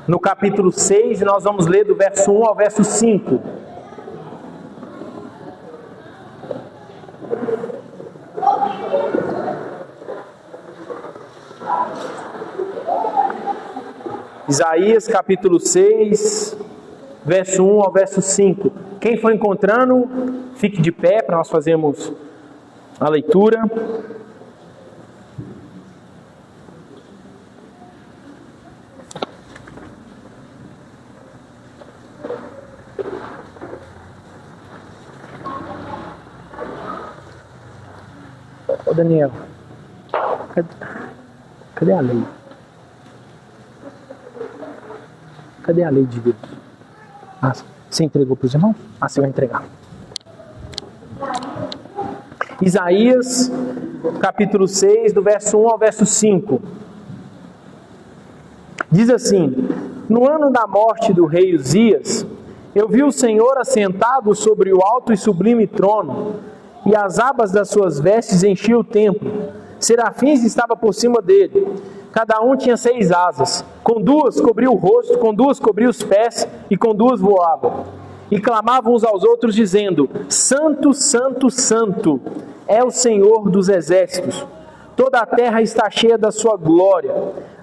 no capítulo 6, e nós vamos ler do verso 1 ao verso 5. Isaías capítulo 6, verso 1 ao verso 5. Quem for encontrando, fique de pé para nós fazermos a leitura. Ô Daniel, cadê a lei? Cadê a lei de Deus? Ah, você entregou para os irmãos? Ah, você vai entregar. Isaías, capítulo 6, do verso 1 ao verso 5. Diz assim: no ano da morte do rei Uzias, eu vi o Senhor assentado sobre o alto e sublime trono, e as abas das suas vestes enchiam o templo. Serafins estavam por cima dele. Cada um tinha 6 asas. Com 2 cobria o rosto, com 2 cobria os pés, e com 2 voavam. E clamavam uns aos outros, dizendo: Santo, Santo, Santo é o Senhor dos exércitos. Toda a terra está cheia da sua glória.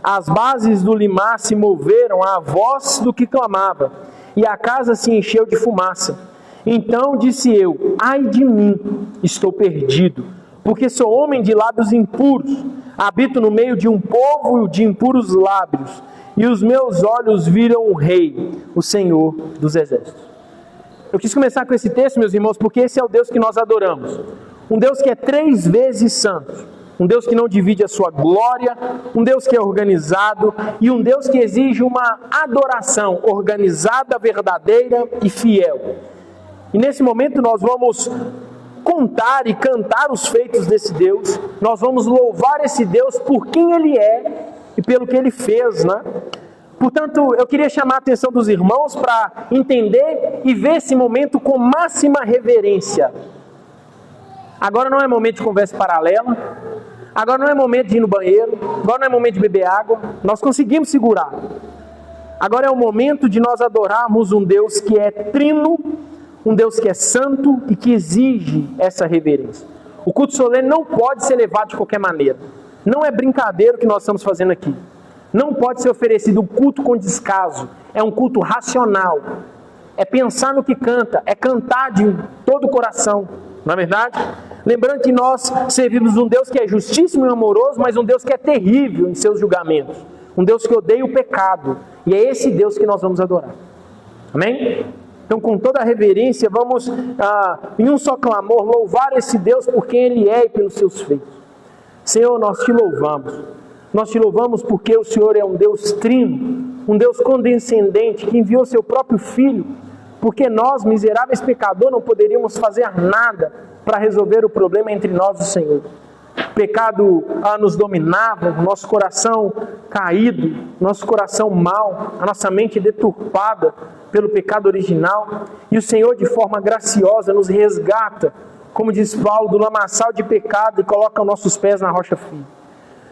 As bases do limar se moveram à voz do que clamava, e a casa se encheu de fumaça. Então disse eu: ai de mim, estou perdido, porque sou homem de lábios impuros, habito no meio de um povo de impuros lábios, e os meus olhos viram o Rei, o Senhor dos exércitos. Eu quis começar com esse texto, meus irmãos, porque esse é o Deus que nós adoramos. Um Deus que é 3 vezes santo, um Deus que não divide a sua glória, um Deus que é organizado, e um Deus que exige uma adoração organizada, verdadeira e fiel. E nesse momento nós vamos contar e cantar os feitos desse Deus, nós vamos louvar esse Deus por quem Ele é e pelo que Ele fez, né? Portanto, eu queria chamar a atenção dos irmãos para entender e ver esse momento com máxima reverência. Agora não é momento de conversa paralela, agora não é momento de ir no banheiro, agora não é momento de beber água, nós conseguimos segurar. Agora é o momento de nós adorarmos um Deus que é trino, um Deus que é santo e que exige essa reverência. O culto solene não pode ser levado de qualquer maneira. Não é brincadeira o que nós estamos fazendo aqui. Não pode ser oferecido um culto com descaso. É um culto racional. É pensar no que canta. É cantar de todo o coração. Não é verdade? Lembrando que nós servimos um Deus que é justíssimo e amoroso, mas um Deus que é terrível em seus julgamentos. Um Deus que odeia o pecado. E é esse Deus que nós vamos adorar. Amém? Então, com toda a reverência, vamos, em um só clamor, louvar esse Deus por quem Ele é e pelos seus feitos. Senhor, nós te louvamos. Nós te louvamos porque o Senhor é um Deus trino, um Deus condescendente, que enviou seu próprio Filho, porque nós, miseráveis pecadores, não poderíamos fazer nada para resolver o problema entre nós e o Senhor. O pecado nos dominava, o nosso coração caído, nosso coração mau, a nossa mente deturpada pelo pecado original, e o Senhor de forma graciosa nos resgata, como diz Paulo, do lamaçal de pecado e coloca nossos pés na rocha firme.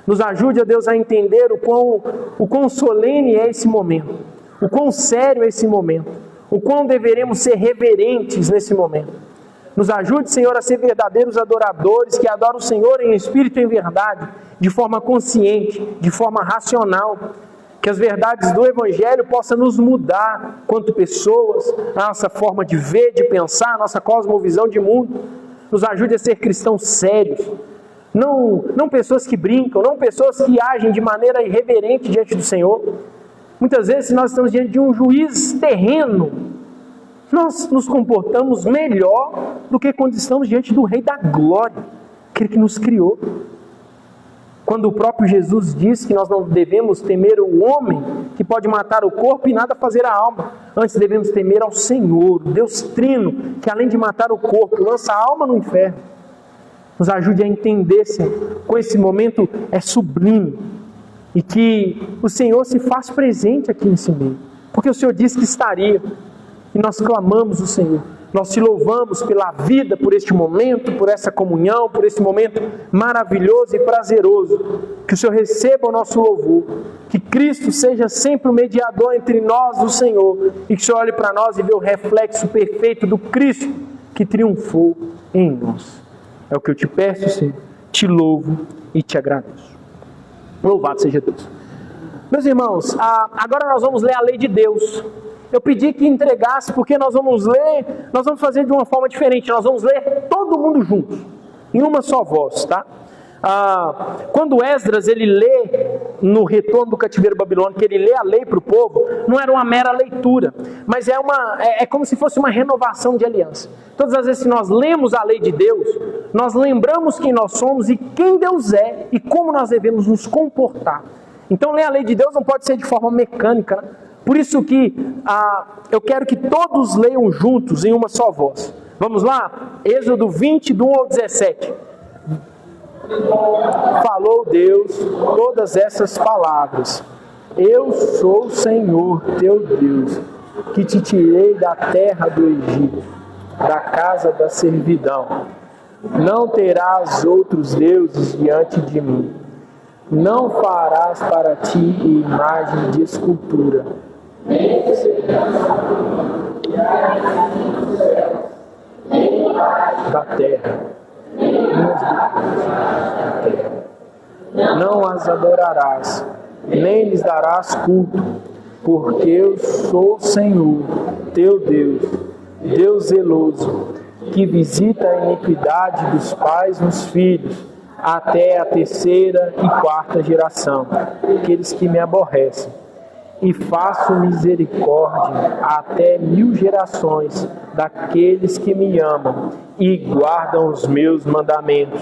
Nos ajude, ó Deus, a entender o quão solene é esse momento, o quão sério é esse momento, o quão deveremos ser reverentes nesse momento. Nos ajude, Senhor, a ser verdadeiros adoradores, que adoram o Senhor em espírito e em verdade, de forma consciente, de forma racional. Que as verdades do Evangelho possam nos mudar quanto pessoas, a nossa forma de ver, de pensar, a nossa cosmovisão de mundo. Nos ajude a ser cristãos sérios. Não pessoas que brincam, não pessoas que agem de maneira irreverente diante do Senhor. Muitas vezes, se nós estamos diante de um juiz terreno, nós nos comportamos melhor do que quando estamos diante do Rei da Glória, aquele que nos criou. Quando o próprio Jesus diz que nós não devemos temer o homem que pode matar o corpo e nada fazer a alma. Antes devemos temer ao Senhor, Deus trino, que além de matar o corpo, lança a alma no inferno. Nos ajude a entender, Senhor, com esse momento é sublime. E que o Senhor se faz presente aqui nesse meio. Porque o Senhor disse que estaria. E nós clamamos o Senhor. Nós te louvamos pela vida, por este momento, por essa comunhão, por esse momento maravilhoso e prazeroso. Que o Senhor receba o nosso louvor. Que Cristo seja sempre o mediador entre nós e o Senhor. E que o Senhor olhe para nós e vê o reflexo perfeito do Cristo que triunfou em nós. É o que eu te peço, Senhor. Te louvo e te agradeço. Louvado seja Deus. Meus irmãos, agora nós vamos ler a lei de Deus. Eu pedi que entregasse, porque nós vamos fazer de uma forma diferente. Nós vamos ler todo mundo juntos, em uma só voz, tá? Quando Esdras, ele lê no retorno do cativeiro babilônico, que ele lê a lei para o povo, não era uma mera leitura, mas é como se fosse uma renovação de aliança. Todas as vezes que nós lemos a lei de Deus, nós lembramos quem nós somos e quem Deus é e como nós devemos nos comportar. Então ler a lei de Deus não pode ser de forma mecânica, né? Por isso que eu quero que todos leiam juntos em uma só voz. Vamos lá? Êxodo 20, do 1 ao 17. Falou Deus todas essas palavras. Eu sou o Senhor teu Deus, que te tirei da terra do Egito, da casa da servidão. Não terás outros deuses diante de mim. Não farás para ti imagem de escultura. Da terra. Não as adorarás, nem lhes darás culto, porque eu sou o Senhor, teu Deus, Deus zeloso, que visita a iniquidade dos pais nos filhos, até a 3ª e 4ª geração, aqueles que me aborrecem. E faço misericórdia até 1000 gerações daqueles que me amam e guardam os meus mandamentos.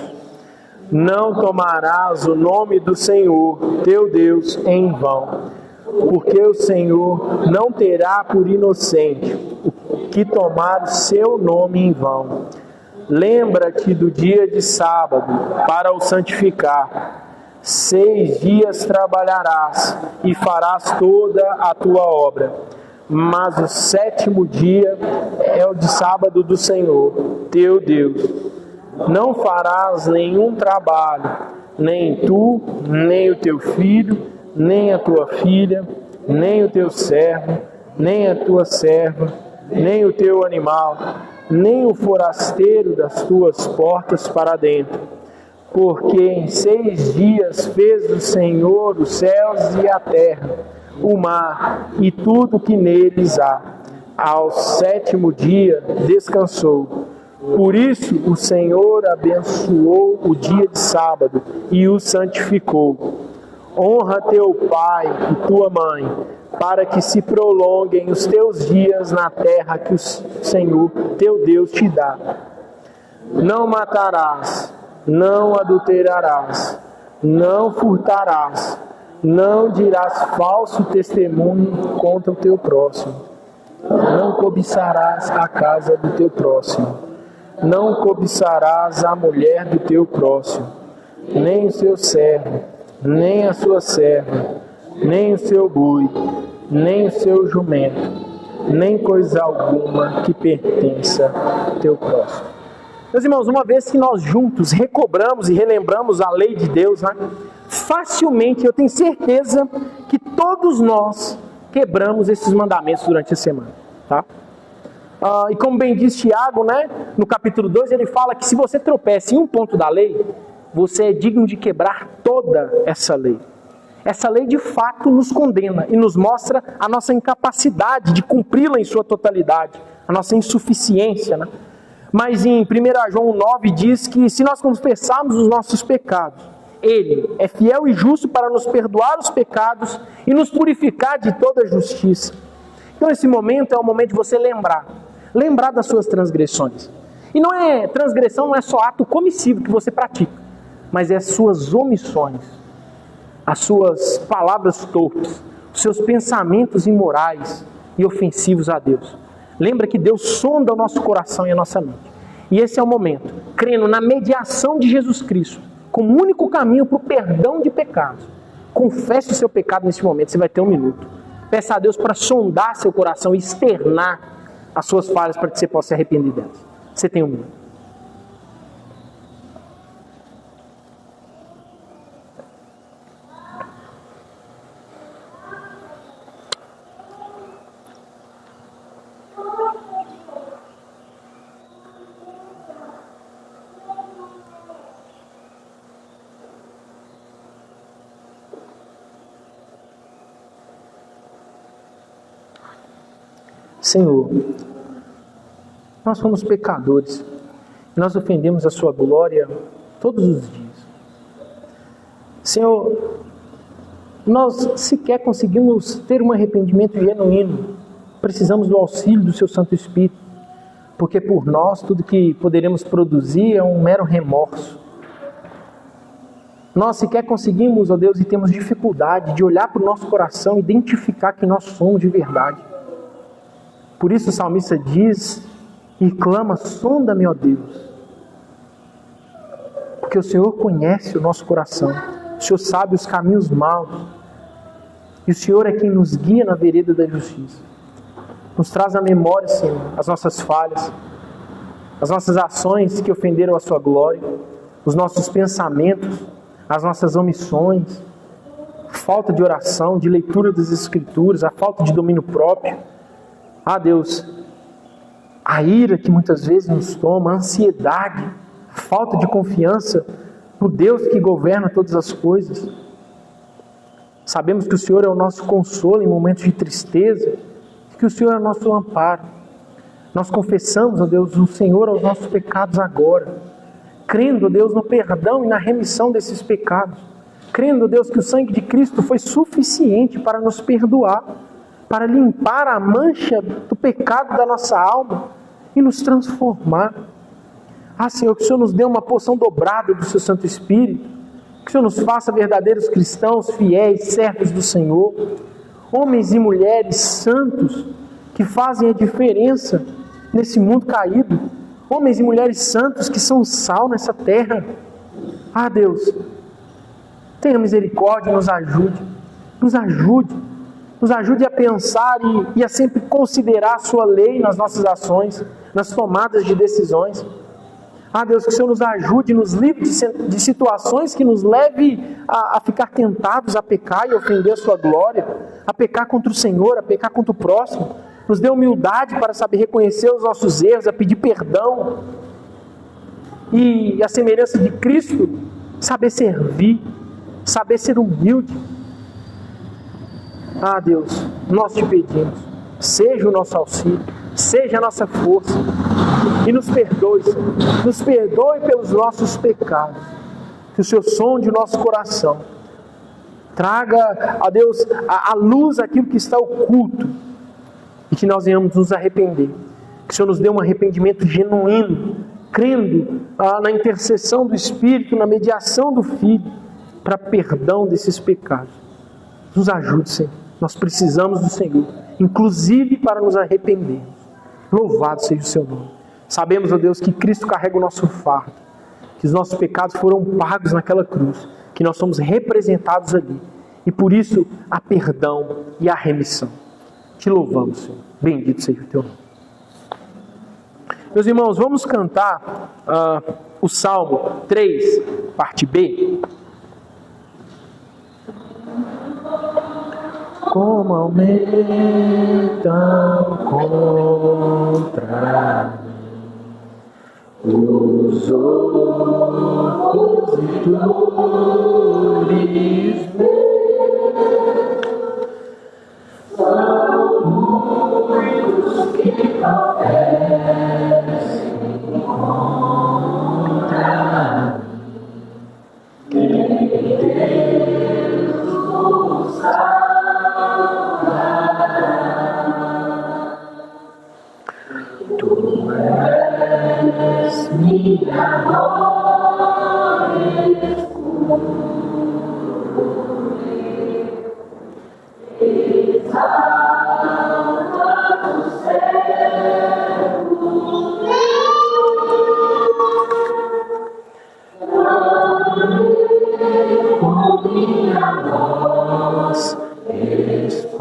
Não tomarás o nome do Senhor, teu Deus, em vão, porque o Senhor não terá por inocente o que tomar o seu nome em vão. Lembra-te do dia de sábado para o santificar. 6 dias trabalharás e farás toda a tua obra, mas o 7º dia é o de sábado do Senhor, teu Deus. Não farás nenhum trabalho, nem tu, nem o teu filho, nem a tua filha, nem o teu servo, nem a tua serva, nem o teu animal, nem o forasteiro das tuas portas para dentro. Porque em 6 dias fez o Senhor os céus e a terra, o mar e tudo que neles há. Ao 7º dia descansou. Por isso o Senhor abençoou o dia de sábado e o santificou. Honra teu pai e tua mãe, para que se prolonguem os teus dias na terra que o Senhor teu Deus te dá. Não matarás. Não adulterarás, não furtarás, não dirás falso testemunho contra o teu próximo, não cobiçarás a casa do teu próximo, não cobiçarás a mulher do teu próximo, nem o seu servo, nem a sua serva, nem o seu boi, nem o seu jumento, nem coisa alguma que pertença ao teu próximo. Meus irmãos, uma vez que nós juntos recobramos e relembramos a lei de Deus, né, facilmente eu tenho certeza que todos nós quebramos esses mandamentos durante a semana. Tá? E como bem diz Tiago, né, no capítulo 2, ele fala que se você tropeça em um ponto da lei, você é digno de quebrar toda essa lei. Essa lei de fato nos condena e nos mostra a nossa incapacidade de cumpri-la em sua totalidade, a nossa insuficiência, né? Mas em 1 João 9 diz que se nós confessarmos os nossos pecados, Ele é fiel e justo para nos perdoar os pecados e nos purificar de toda justiça. Então esse momento é o momento de você lembrar das suas transgressões. E transgressão não é só ato comissivo que você pratica, mas é as suas omissões, as suas palavras torpes, os seus pensamentos imorais e ofensivos a Deus. Lembra que Deus sonda o nosso coração e a nossa mente. E esse é o momento, crendo na mediação de Jesus Cristo, como único caminho para o perdão de pecados. Confesse o seu pecado nesse momento, você vai ter 1 minuto. Peça a Deus para sondar seu coração e externar as suas falhas para que você possa se arrepender delas. Você tem um minuto. Senhor, nós somos pecadores, nós ofendemos a sua glória todos os dias. Senhor, nós sequer conseguimos ter um arrependimento genuíno, precisamos do auxílio do seu Santo Espírito, porque por nós tudo que poderemos produzir é um mero remorso. Nós sequer conseguimos, ó Deus, e temos dificuldade de olhar para o nosso coração e identificar que nós somos de verdade. Por isso o salmista diz e clama: sonda-me, ó Deus. Porque o Senhor conhece o nosso coração. O Senhor sabe os caminhos maus. E o Senhor é quem nos guia na vereda da justiça. Nos traz à memória, Senhor, as nossas falhas, as nossas ações que ofenderam a sua glória, os nossos pensamentos, as nossas omissões, a falta de oração, de leitura das Escrituras, a falta de domínio próprio. Ah, Deus, a ira que muitas vezes nos toma, a ansiedade, a falta de confiança no Deus que governa todas as coisas. Sabemos que o Senhor é o nosso consolo em momentos de tristeza, que o Senhor é o nosso amparo. Nós confessamos, ó Deus, o Senhor aos nossos pecados agora, crendo, ó Deus, no perdão e na remissão desses pecados, crendo, ó Deus, que o sangue de Cristo foi suficiente para nos perdoar, para limpar a mancha do pecado da nossa alma e nos transformar. Ah, Senhor, que o Senhor nos dê uma porção dobrada do seu Santo Espírito, que o Senhor nos faça verdadeiros cristãos, fiéis, servos do Senhor, homens e mulheres santos que fazem a diferença nesse mundo caído, homens e mulheres santos que são sal nessa terra. Ah, Deus, tenha misericórdia e nos ajude, nos ajude. Nos ajude a pensar e a sempre considerar a sua lei nas nossas ações, nas tomadas de decisões. Ah, Deus, que o Senhor nos ajude, nos livre de situações que nos leve a ficar tentados a pecar e ofender a sua glória, a pecar contra o Senhor, a pecar contra o próximo. Nos dê humildade para saber reconhecer os nossos erros, a pedir perdão. E a semelhança de Cristo, saber servir, saber ser humilde. Ah, Deus, nós te pedimos, seja o nosso auxílio, seja a nossa força, e nos perdoe, Senhor, nos perdoe pelos nossos pecados, que o Senhor sonde o nosso coração, traga, a Deus, a luz aquilo que está oculto, e que nós venhamos nos arrepender, que o Senhor nos dê um arrependimento genuíno, crendo na intercessão do Espírito, na mediação do Filho, para perdão desses pecados. Nos ajude, Senhor. Nós precisamos do Senhor, inclusive para nos arrependermos. Louvado seja o seu nome. Sabemos, ó Deus, que Cristo carrega o nosso fardo, que os nossos pecados foram pagos naquela cruz, que nós somos representados ali. E por isso, há perdão e há remissão. Te louvamos, Senhor. Bendito seja o teu nome. Meus irmãos, vamos cantar o Salmo 3, parte B. Como aumentam contra os opositores são muitos que confessem contra quem Deus nos Tu és minha glória exalta o céu, com minha voz responde.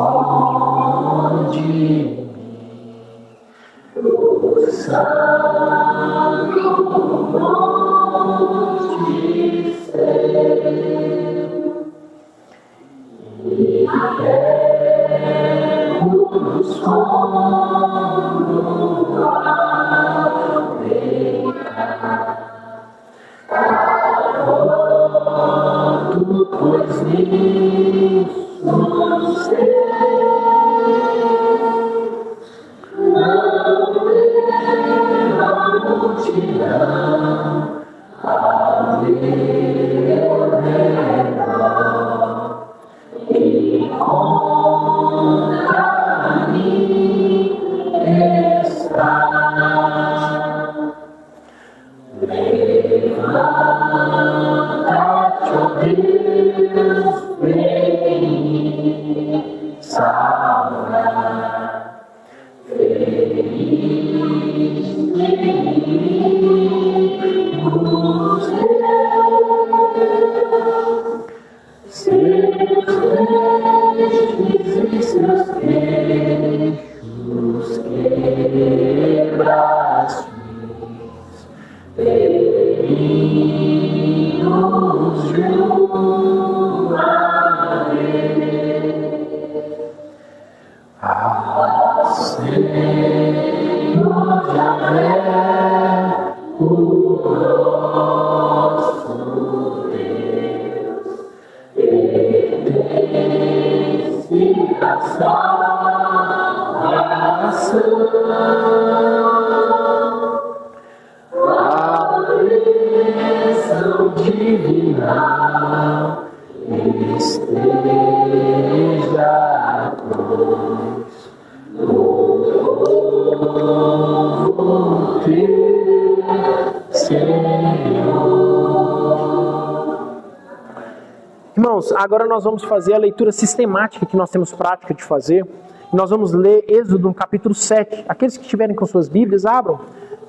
Irmãos, agora nós vamos fazer a leitura sistemática que nós temos prática de fazer. Nós vamos ler Êxodo no capítulo 7. Aqueles que estiverem com suas Bíblias, abram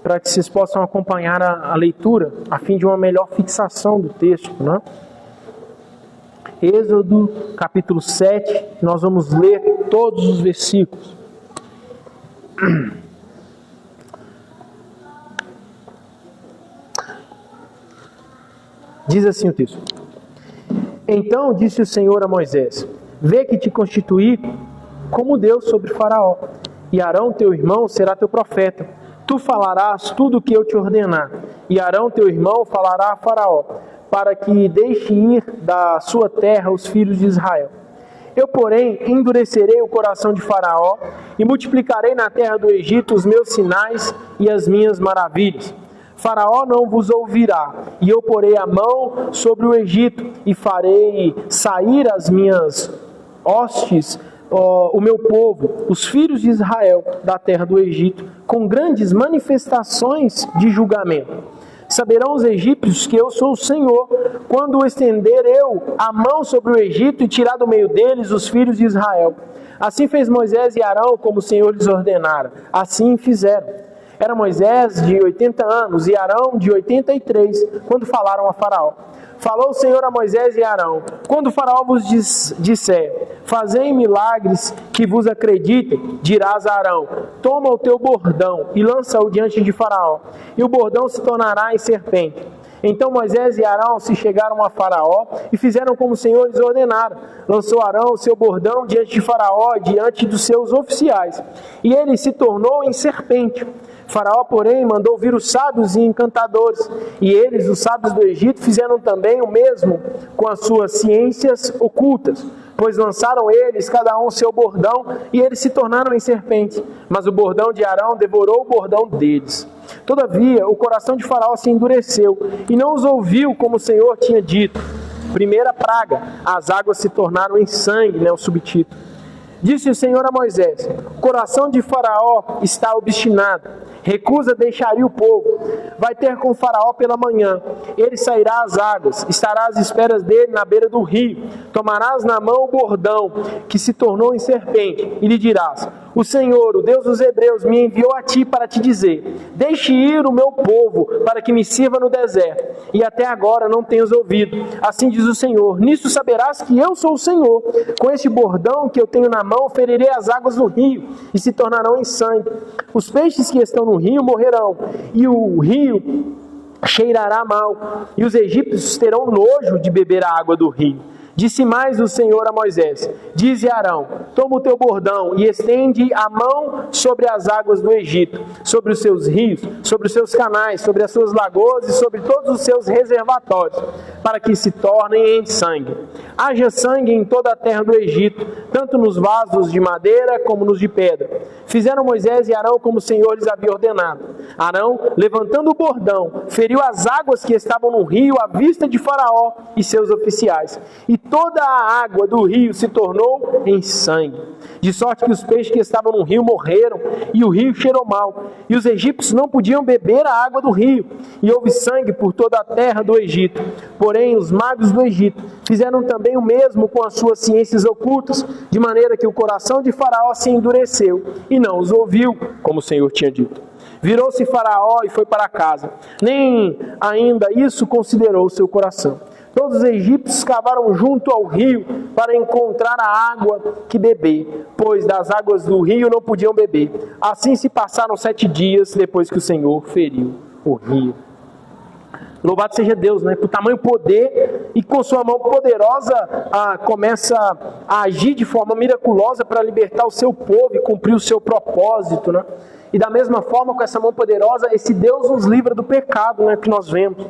para que vocês possam acompanhar a leitura, a fim de uma melhor fixação do texto, né? Êxodo capítulo 7, nós vamos ler todos os versículos. Diz assim o texto: Então disse o Senhor a Moisés: Vê que te constituí como Deus sobre Faraó, e Arão teu irmão será teu profeta. Tu falarás tudo o que eu te ordenar, e Arão teu irmão falará a Faraó, para que deixe ir da sua terra os filhos de Israel. Eu, porém, endurecerei o coração de Faraó, e multiplicarei na terra do Egito os meus sinais e as minhas maravilhas. Faraó não vos ouvirá, e eu porei a mão sobre o Egito, e farei sair as minhas hostes, o meu povo, os filhos de Israel, da terra do Egito, com grandes manifestações de julgamento. Saberão os egípcios que eu sou o Senhor, quando estender eu a mão sobre o Egito e tirar do meio deles os filhos de Israel. Assim fez Moisés e Arão, como o Senhor lhes ordenara. Assim fizeram. Era Moisés de 80 anos e Arão de 83, quando falaram a Faraó. Falou o Senhor a Moisés e Arão: Quando o Faraó vos disser, fazei milagres que vos acreditem, dirás a Arão: Toma o teu bordão e lança-o diante de Faraó, e o bordão se tornará em serpente. Então Moisés e Arão se chegaram a Faraó e fizeram como o Senhor lhes ordenara. Lançou Arão o seu bordão diante de Faraó, diante dos seus oficiais, e ele se tornou em serpente. Faraó, porém, mandou vir os sábios e encantadores, e eles, os sábios do Egito, fizeram também o mesmo com as suas ciências ocultas, pois lançaram eles, cada um, seu bordão, e eles se tornaram em serpente. Mas o bordão de Arão devorou o bordão deles. Todavia, o coração de Faraó se endureceu, e não os ouviu como o Senhor tinha dito. Primeira praga, as águas se tornaram em sangue, o subtítulo. Disse o Senhor a Moisés: O coração de Faraó está obstinado, recusa deixaria o povo. Vai ter com Faraó pela manhã, ele sairá às águas, estará às esperas dele na beira do rio. Tomarás na mão o bordão, que se tornou em serpente, e lhe dirás: O Senhor, o Deus dos Hebreus, me enviou a ti para te dizer: deixe ir o meu povo para que me sirva no deserto, e até agora não tens ouvido. Assim diz o Senhor: nisso saberás que eu sou o Senhor. Com este bordão que eu tenho na mão, ferirei as águas do rio, e se tornarão em sangue. Os peixes que estão no rio morrerão, e o rio cheirará mal, e os egípcios terão nojo de beber a água do rio. Disse mais o Senhor a Moisés: dize a Arão: toma o teu bordão e estende a mão sobre as águas do Egito, sobre os seus rios, sobre os seus canais, sobre as suas lagoas e sobre todos os seus reservatórios, para que se tornem em sangue. Haja sangue em toda a terra do Egito, tanto nos vasos de madeira como nos de pedra. Fizeram Moisés e Arão como o Senhor lhes havia ordenado. Arão, levantando o bordão, feriu as águas que estavam no rio à vista de Faraó e seus oficiais, e toda a água do rio se tornou em sangue, de sorte que os peixes que estavam no rio morreram, e o rio cheirou mal, e os egípcios não podiam beber a água do rio, e houve sangue por toda a terra do Egito. Porém, os magos do Egito fizeram também o mesmo com as suas ciências ocultas, de maneira que o coração de Faraó se endureceu, e não os ouviu, como o Senhor tinha dito. Virou-se Faraó e foi para casa. Nem ainda isso considerou o seu coração. Todos os egípcios cavaram junto ao rio para encontrar a água que beber, pois das águas do rio não podiam beber. Assim se passaram 7 dias depois que o Senhor feriu o rio. Louvado seja Deus, né? Por tamanho poder, e com sua mão poderosa começa a agir de forma miraculosa para libertar o seu povo e cumprir o seu propósito, né? E da mesma forma, com essa mão poderosa, esse Deus nos livra do pecado, né, que nós vemos.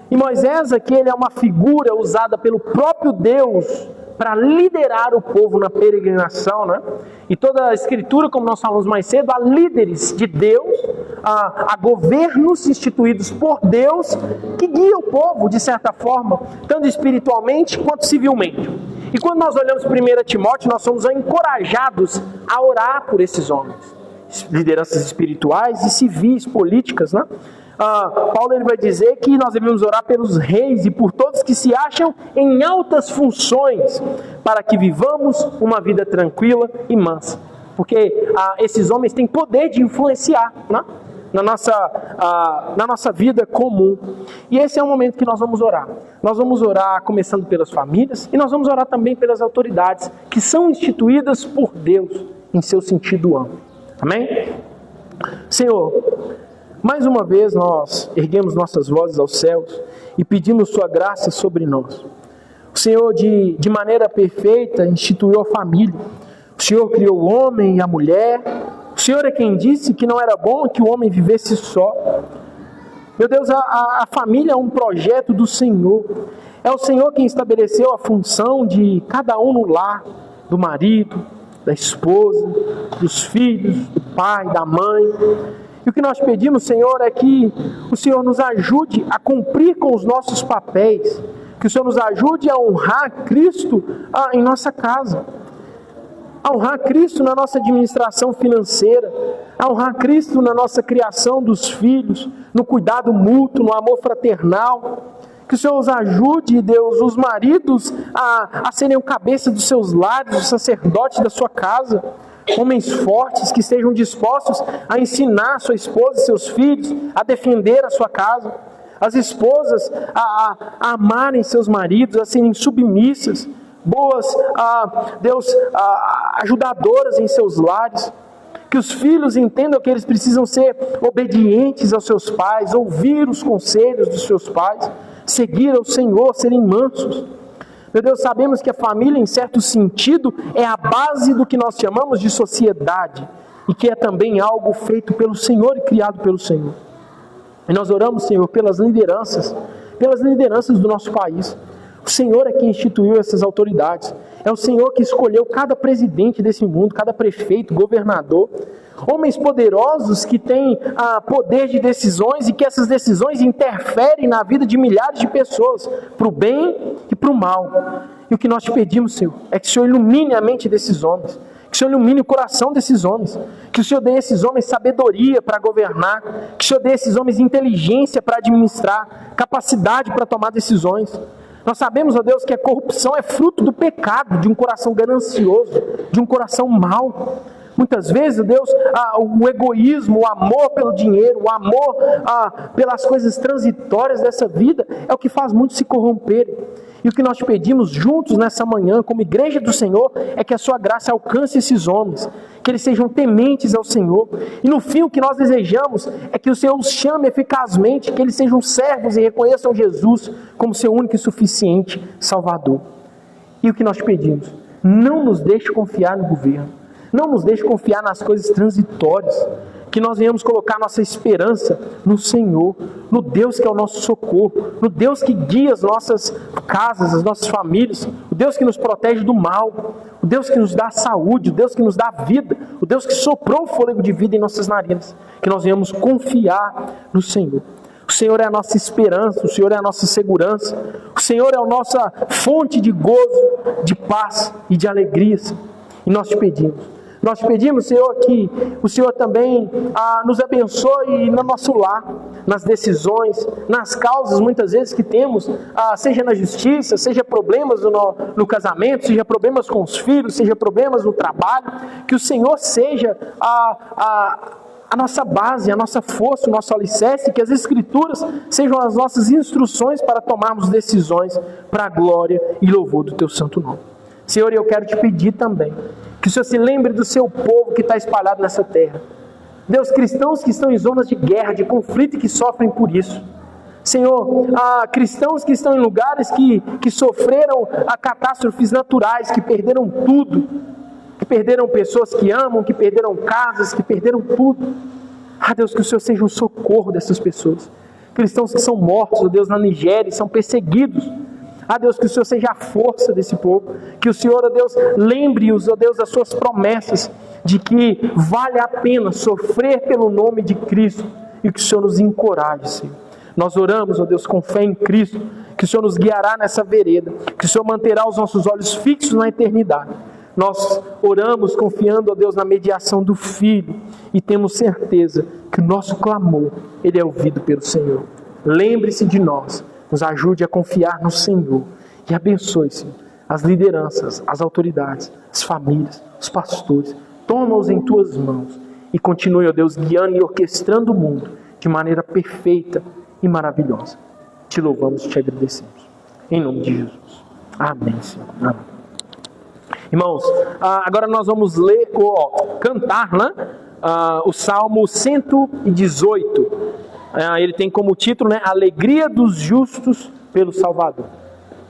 E Moisés aqui, ele é uma figura usada pelo próprio Deus para liderar o povo na peregrinação, né? E toda a escritura, como nós falamos mais cedo, há líderes de Deus, há governos instituídos por Deus que guiam o povo, de certa forma, tanto espiritualmente quanto civilmente. E quando nós olhamos 1 Timóteo, nós somos encorajados a orar por esses homens, lideranças espirituais e civis, políticas, né? Paulo ele vai dizer que nós devemos orar pelos reis e por todos que se acham em altas funções, para que vivamos uma vida tranquila e mansa. Porque esses homens têm poder de influenciar, né, na nossa vida comum. E esse é o momento que nós vamos orar. Nós vamos orar começando pelas famílias, e nós vamos orar também pelas autoridades que são instituídas por Deus em seu sentido amplo. Amém? Senhor, mais uma vez nós erguemos nossas vozes aos céus e pedimos sua graça sobre nós. O Senhor de maneira perfeita instituiu a família. O Senhor criou o homem e a mulher. O Senhor é quem disse que não era bom que o homem vivesse só. Meu Deus, a família é um projeto do Senhor. É o Senhor quem estabeleceu a função de cada um no lar, do marido, da esposa, dos filhos, do pai, da mãe. E o que nós pedimos, Senhor, é que o Senhor nos ajude a cumprir com os nossos papéis, que o Senhor nos ajude a honrar Cristo em nossa casa, a honrar Cristo na nossa administração financeira, a honrar Cristo na nossa criação dos filhos, no cuidado mútuo, no amor fraternal. Que o Senhor os ajude, Deus, os maridos a serem o cabeça dos seus lares, os sacerdotes da sua casa, homens fortes que estejam dispostos a ensinar sua esposa e seus filhos a defender a sua casa, as esposas a amarem seus maridos, a serem submissas, boas, Deus, ajudadoras em seus lares. Que os filhos entendam que eles precisam ser obedientes aos seus pais, ouvir os conselhos dos seus pais, seguir ao Senhor, serem mansos. Meu Deus, sabemos que a família, em certo sentido, é a base do que nós chamamos de sociedade, e que é também algo feito pelo Senhor e criado pelo Senhor. E nós oramos, Senhor, pelas lideranças do nosso país. O Senhor é quem instituiu essas autoridades. É o Senhor que escolheu cada presidente desse mundo, cada prefeito, governador. Homens poderosos que têm poder de decisões e que essas decisões interferem na vida de milhares de pessoas, para o bem e para o mal. E o que nós te pedimos, Senhor, é que o Senhor ilumine a mente desses homens, que o Senhor ilumine o coração desses homens, que o Senhor dê a esses homens sabedoria para governar, que o Senhor dê a esses homens inteligência para administrar, capacidade para tomar decisões. Nós sabemos, ó Deus, que a corrupção é fruto do pecado, de um coração ganancioso, de um coração mau. Muitas vezes, Deus, o egoísmo, o amor pelo dinheiro, o amor pelas coisas transitórias dessa vida é o que faz muitos se corromperem. E o que nós te pedimos juntos nessa manhã, como igreja do Senhor, é que a sua graça alcance esses homens, que eles sejam tementes ao Senhor. E no fim, o que nós desejamos é que o Senhor os chame eficazmente, que eles sejam servos e reconheçam Jesus como seu único e suficiente Salvador. E o que nós te pedimos? Não nos deixe confiar no governo, não nos deixe confiar nas coisas transitórias, que nós venhamos colocar nossa esperança no Senhor, no Deus que é o nosso socorro, no Deus que guia as nossas casas, as nossas famílias, o Deus que nos protege do mal, o Deus que nos dá saúde, o Deus que nos dá vida, o Deus que soprou o fôlego de vida em nossas narinas, que nós venhamos confiar no Senhor. O Senhor é a nossa esperança, o Senhor é a nossa segurança, o Senhor é a nossa fonte de gozo, de paz e de alegrias. E nós te pedimos, Senhor, que o Senhor também nos abençoe no nosso lar, nas decisões, nas causas muitas vezes que temos, seja na justiça, seja problemas no casamento, seja problemas com os filhos, seja problemas no trabalho, que o Senhor seja a nossa base, a nossa força, o nosso alicerce, que as Escrituras sejam as nossas instruções para tomarmos decisões para a glória e louvor do Teu santo nome. Senhor, eu quero te pedir também que o Senhor se lembre do seu povo que está espalhado nessa terra. Deus, cristãos que estão em zonas de guerra, de conflito e que sofrem por isso. Senhor, cristãos que estão em lugares que sofreram catástrofes naturais, que perderam tudo, que perderam pessoas que amam, que perderam casas, que perderam tudo. Deus, que o Senhor seja um socorro dessas pessoas. Cristãos que são mortos, Deus, na Nigéria e são perseguidos. Deus, que o Senhor seja a força desse povo, que o Senhor, Deus, lembre-os, Deus, das suas promessas, de que vale a pena sofrer pelo nome de Cristo, e que o Senhor nos encoraje, Senhor. Nós oramos, Deus, com fé em Cristo, que o Senhor nos guiará nessa vereda, que o Senhor manterá os nossos olhos fixos na eternidade. Nós oramos confiando, Deus, na mediação do Filho, e temos certeza que o nosso clamor, ele é ouvido pelo Senhor. Lembre-se de nós. Nos ajude a confiar no Senhor e abençoe, Senhor, as lideranças, as autoridades, as famílias, os pastores. Toma-os em Tuas mãos e continue, ó Deus, guiando e orquestrando o mundo de maneira perfeita e maravilhosa. Te louvamos e te agradecemos. Em nome de Jesus. Amém, Senhor. Amém. Irmãos, agora nós vamos ler, cantar, né? O Salmo 118. Ele tem como título, né, Alegria dos Justos pelo Salvador.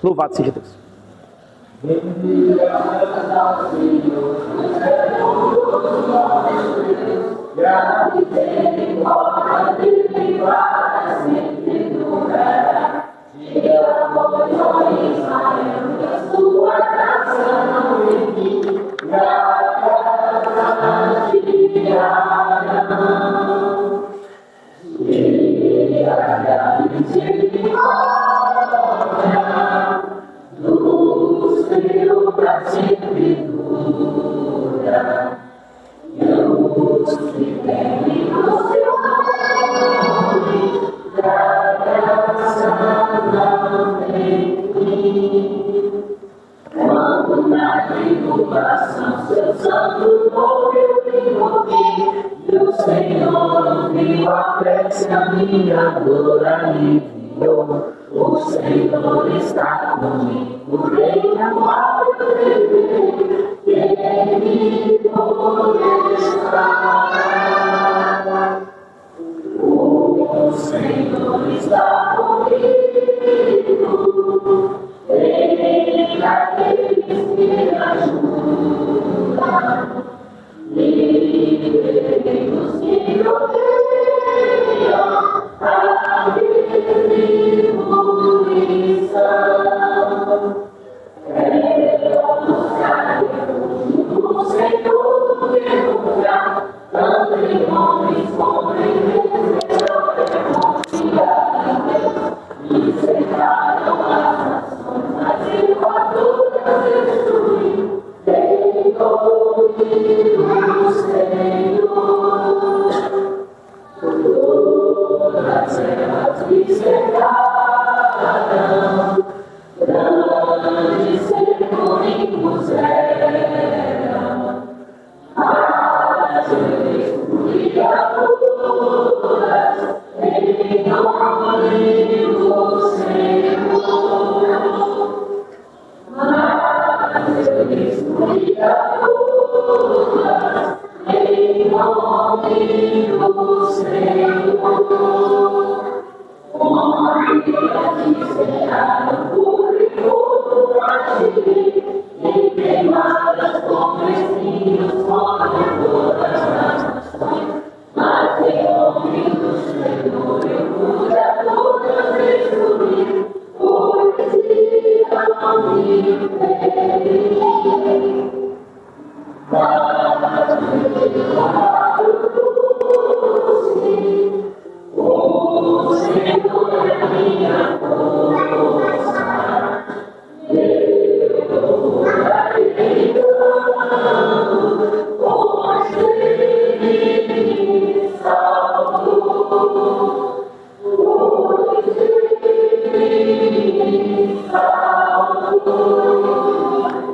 Louvado seja Deus. Do Senhor pra sempre dura, e os que temem o seu nome, da graça não tem fim. Quando na tribulação seu santo morreu e morri, e o Senhor ouviu a prece, a minha dor aliviou. O Senhor está comigo, reina mal Ele pode estar. O Senhor está comigo, Ele aqueles que me ajudam. Livre-nos que odeiam a distribuição. Queremos refúgio no Senhor do meu lugar, tanto em homens como em Deus, confiar em Deus, e cercaram as nações, mas igual todas destruir. Ouvidos, Senhor, todas elas me cercaram, grandes inimigos eram.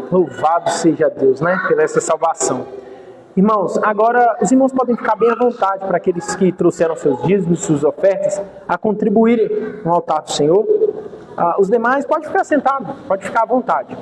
Louvado seja Deus, né? Pela essa salvação. Irmãos, agora os irmãos podem ficar bem à vontade para aqueles que trouxeram seus dízimos, suas ofertas, a contribuírem no altar do Senhor. Os demais, pode ficar sentado, pode ficar à vontade.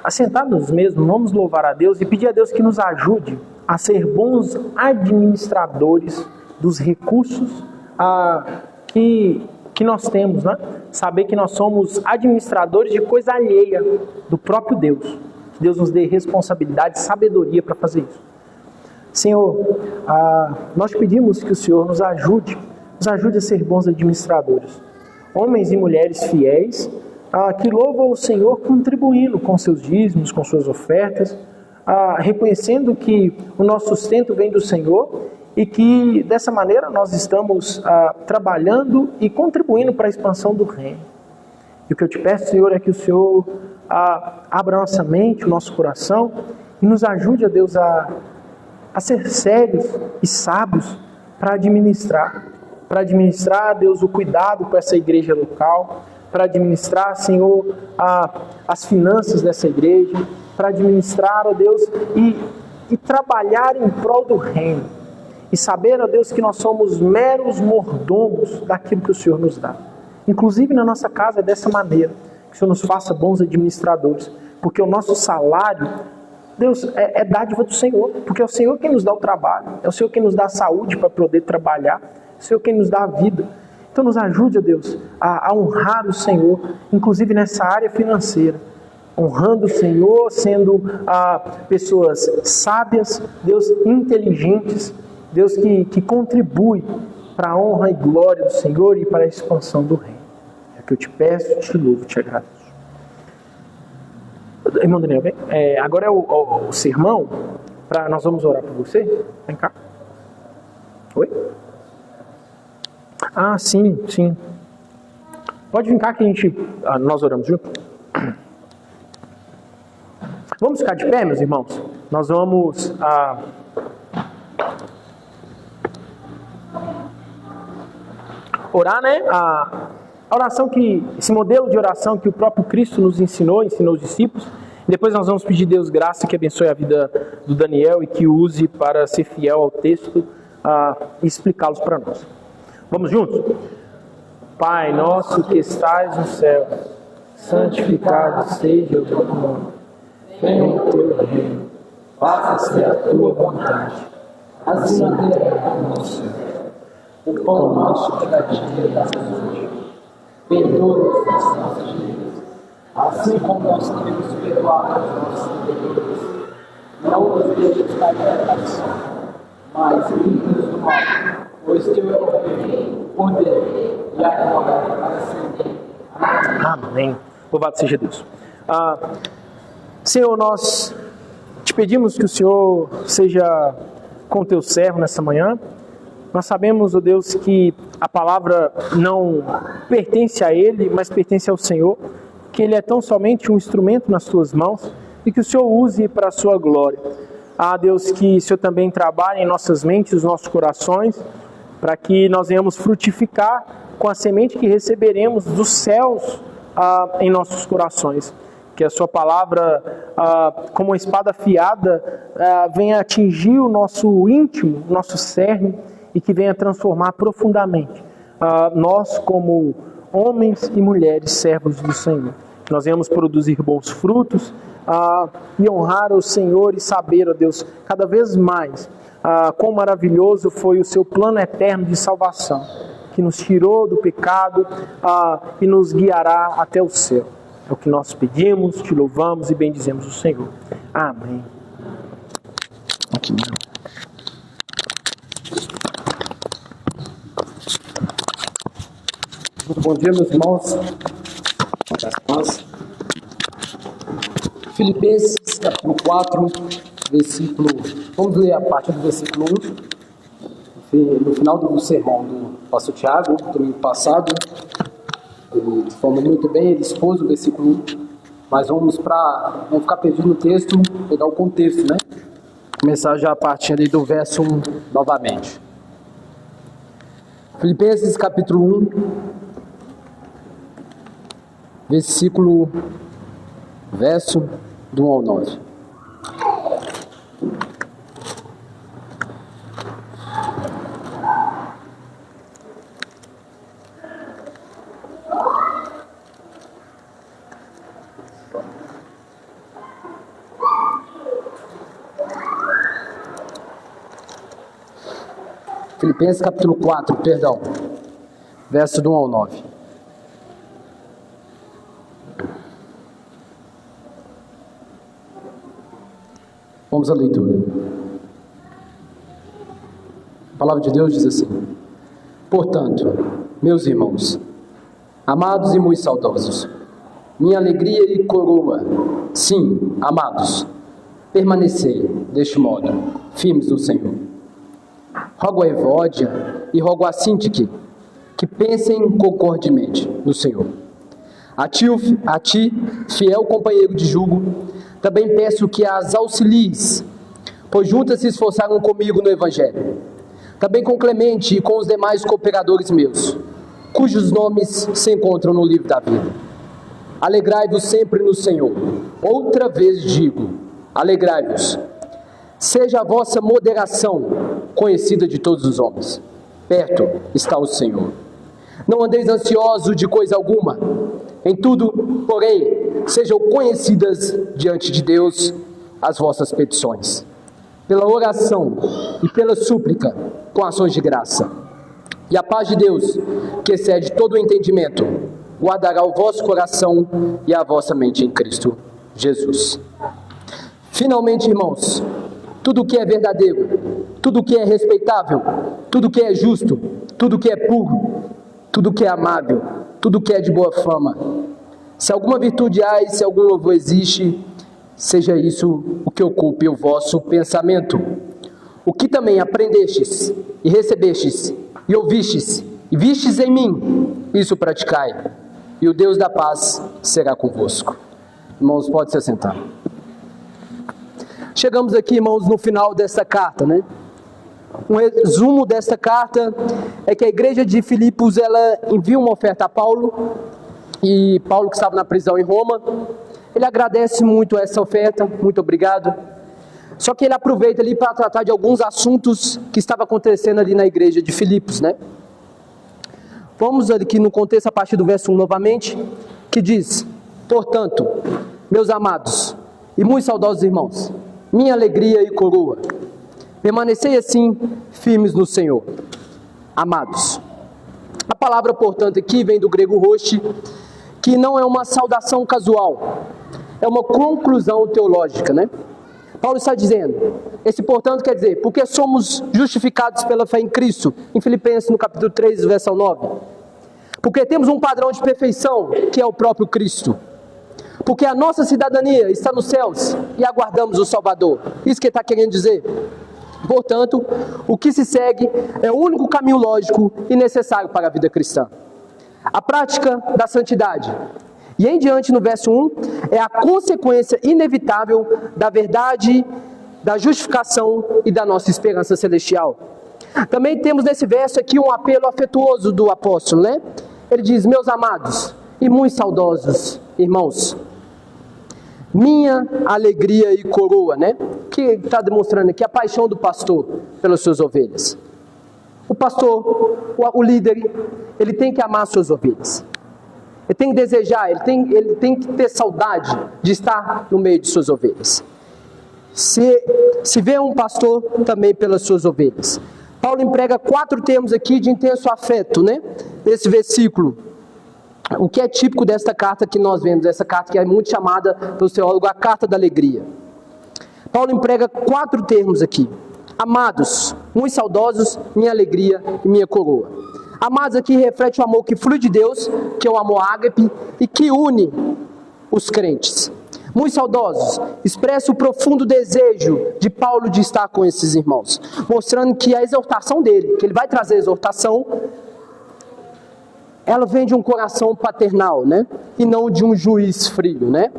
Assentados mesmo, vamos louvar a Deus e pedir a Deus que nos ajude a ser bons administradores dos recursos que nós temos, né? Saber que nós somos administradores de coisa alheia do próprio Deus. Que Deus nos dê responsabilidade e sabedoria para fazer isso. Senhor, nós pedimos que o Senhor nos ajude a ser bons administradores. Homens e mulheres fiéis, que louvam o Senhor contribuindo com seus dízimos, com suas ofertas, reconhecendo que o nosso sustento vem do Senhor e que dessa maneira nós estamos trabalhando e contribuindo para a expansão do reino. E o que eu te peço, Senhor, é que o Senhor abra nossa mente, o nosso coração e nos ajude, a Deus, a ser sérios e sábios para administrar, Deus, o cuidado com essa igreja local, para administrar, Senhor, as finanças dessa igreja, para administrar, ó Deus, e trabalhar em prol do reino. E saber, ó Deus, que nós somos meros mordomos daquilo que o Senhor nos dá. Inclusive na nossa casa é dessa maneira, que o Senhor nos faça bons administradores, porque o nosso salário, Deus, é dádiva do Senhor, porque é o Senhor quem nos dá o trabalho, é o Senhor quem nos dá a saúde para poder trabalhar, é o Senhor quem nos dá a vida. Então nos ajude, ó Deus, a honrar o Senhor, inclusive nessa área financeira. Honrando o Senhor, sendo pessoas sábias, Deus, inteligentes, Deus que contribui para a honra e glória do Senhor e para a expansão do reino. É o que eu te peço, te louvo, te agradeço. Irmão Daniel, vem. Agora é o sermão, nós vamos orar por você. Vem cá. Oi? Sim. Pode vir cá que nós oramos junto. Vamos ficar de pé, meus irmãos? Nós vamos orar, né? A oração esse modelo de oração que o próprio Cristo nos ensinou os discípulos. Depois nós vamos pedir a Deus graça que abençoe a vida do Daniel e que use para ser fiel ao texto e explicá-los para nós. Vamos juntos? Pai nosso que estais no céu, santificado seja o teu nome. Venha o teu reino, faça-se a tua vontade, assim na terra como no céu. o pão nosso de cada dia dá-nos hoje. Perdoa-nos as nossas dívidas, assim como nós temos perdoado aos nossos devedores. Não nos deixes cair na tentação, mas livra-nos do mal, pois teu é o reino, o poder e a glória para sempre. Amém. Louvado seja Deus. Senhor, nós te pedimos que o Senhor seja com o teu servo nessa manhã. Nós sabemos, ó Deus, que a palavra não pertence a Ele, mas pertence ao Senhor, que Ele é tão somente um instrumento nas tuas mãos e que o Senhor use para a sua glória. Deus, que o Senhor também trabalhe em nossas mentes, nos nossos corações, para que nós venhamos frutificar com a semente que receberemos dos céus em nossos corações. Que a sua palavra, como uma espada afiada, venha atingir o nosso íntimo, o nosso cerne, e que venha transformar profundamente nós como homens e mulheres servos do Senhor. Que nós venhamos produzir bons frutos e honrar o Senhor e saber, ó Deus, cada vez mais quão maravilhoso foi o seu plano eterno de salvação, que nos tirou do pecado e nos guiará até o céu. É o que nós pedimos, te louvamos e bendizemos o Senhor. Amém. Aqui, Muito bom dia, meus irmãos. Filipenses, capítulo 4, versículo... Vamos ler a partir do versículo 1. No final do sermão do pastor Tiago, domingo passado, ele falou muito bem, ele expôs o versículo 1, mas vamos ficar perdido no texto, pegar o contexto, né? Começar já a partir ali do verso 1 novamente. Filipenses, capítulo 1, verso do 1 ao 9. Filipenses capítulo 4, verso do 1 ao 9. Vamos à leitura. A palavra de Deus diz assim: Portanto, meus irmãos, amados e muito saudosos, minha alegria e coroa, sim, amados, permanecei deste modo, firmes no Senhor. Rogo a Evódia e rogo a Sintique que pensem concordemente no Senhor. A ti, fiel companheiro de jugo, também peço que as auxilies, pois juntas se esforçaram comigo no Evangelho. Também com Clemente e com os demais cooperadores meus, cujos nomes se encontram no livro da vida. Alegrai-vos sempre no Senhor. Outra vez digo, alegrai-vos. Seja a vossa moderação conhecida de todos os homens. Perto está o Senhor. Não andeis ansiosos de coisa alguma. Em tudo, porém, sejam conhecidas diante de Deus as vossas petições, pela oração e pela súplica, com ações de graça. E a paz de Deus, que excede todo o entendimento, guardará o vosso coração e a vossa mente em Cristo Jesus. Finalmente, irmãos, tudo que é verdadeiro, tudo que é respeitável, tudo que é justo, tudo que é puro, tudo que é amável, tudo que é de boa fama, se alguma virtude há e se algum louvor existe, seja isso o que ocupe o vosso pensamento. O que também aprendestes e recebestes e ouvistes e vistes em mim, isso praticai, e o Deus da paz será convosco. Irmãos, pode se assentar. Chegamos aqui, irmãos, no final dessa carta, né? Um resumo dessa carta é que a igreja de Filipos, ela envia uma oferta a Paulo, e Paulo, que estava na prisão em Roma, ele agradece muito essa oferta, muito obrigado. Só que ele aproveita ali para tratar de alguns assuntos que estavam acontecendo ali na igreja de Filipos, né? Vamos aqui no contexto a partir do verso 1 novamente, que diz: Portanto, meus amados e muito saudosos irmãos, minha alegria e coroa, permanecei assim firmes no Senhor. amados. A palavra, portanto, aqui vem do grego hoste, que não é uma saudação casual, é uma conclusão teológica, né? Paulo está dizendo, esse portanto quer dizer, porque somos justificados pela fé em Cristo, em Filipenses no capítulo 3, verso 9. Porque temos um padrão de perfeição, que é o próprio Cristo. Porque a nossa cidadania está nos céus e aguardamos o Salvador. Isso que ele está querendo dizer. Portanto, o que se segue é o único caminho lógico e necessário para a vida cristã. A prática da santidade. E em diante, no verso 1, é a consequência inevitável da verdade, da justificação e da nossa esperança celestial. Também temos nesse verso aqui um apelo afetuoso do apóstolo, né? Ele diz, meus amados e muito saudosos irmãos, minha alegria e coroa, né? Que está demonstrando aqui a paixão do pastor pelas suas ovelhas. O pastor, o líder, ele tem que amar suas ovelhas. Ele tem que desejar, ele tem que ter saudade de estar no meio de suas ovelhas. Se vê um pastor também pelas suas ovelhas. Paulo emprega 4 termos aqui de intenso afeto, né? Nesse versículo. O que é típico desta carta que nós vemos, essa carta que é muito chamada pelo teólogo a carta da alegria. Paulo emprega 4 termos aqui. Amados, muito saudosos, minha alegria e minha coroa. Amados aqui reflete o amor que flui de Deus, que é o amor ágape, e que une os crentes. Muito saudosos, expressa o profundo desejo de Paulo de estar com esses irmãos, mostrando que a exortação dele, que ele vai trazer a exortação, ela vem de um coração paternal, né? E não de um juiz frio, né?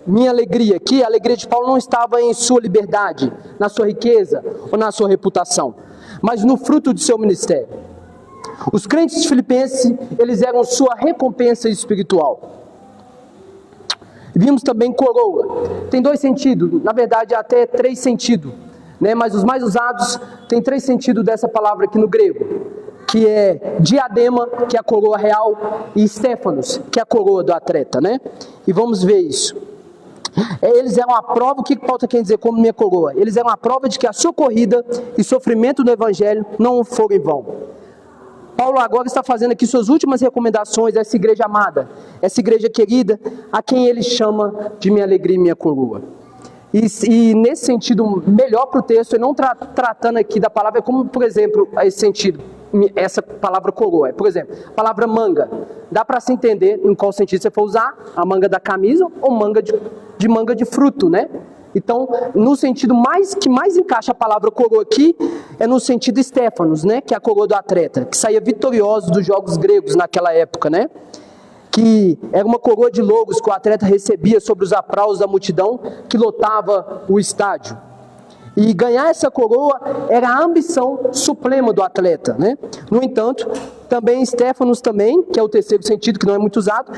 Minha alegria aqui, a alegria de Paulo não estava em sua liberdade, na sua riqueza ou na sua reputação, mas no fruto de seu ministério. Os crentes filipenses, eles eram sua recompensa espiritual. Vimos também coroa. Tem 2 sentidos, na verdade até 3 sentidos, né? Mas os mais usados tem 3 sentidos dessa palavra aqui no grego, que é diadema, que é a coroa real, e Stéfanos, que é a coroa do atleta, né? E vamos ver isso. Eles eram a prova, o que Paulo está querendo dizer como minha coroa? Eles eram a prova de que a sua corrida e sofrimento do Evangelho não foram em vão. Paulo agora está fazendo aqui suas últimas recomendações a essa igreja amada, essa igreja querida, a quem ele chama de minha alegria e minha coroa. E nesse sentido, melhor para o texto, ele não tratando aqui da palavra, como, por exemplo, esse sentido, essa palavra coroa. Por exemplo, a palavra manga. Dá para se entender em qual sentido você for usar, a manga da camisa ou manga de manga de fruto, né? Então, no sentido que mais encaixa a palavra coroa aqui, é no sentido Stéfanos, né? Que é a coroa do atleta, que saía vitorioso dos jogos gregos naquela época, né? Que era uma coroa de louros que o atleta recebia sobre os aplausos da multidão que lotava o estádio. E ganhar essa coroa era a ambição suprema do atleta, né? No entanto, também Stéfanos também, que é o terceiro sentido que não é muito usado,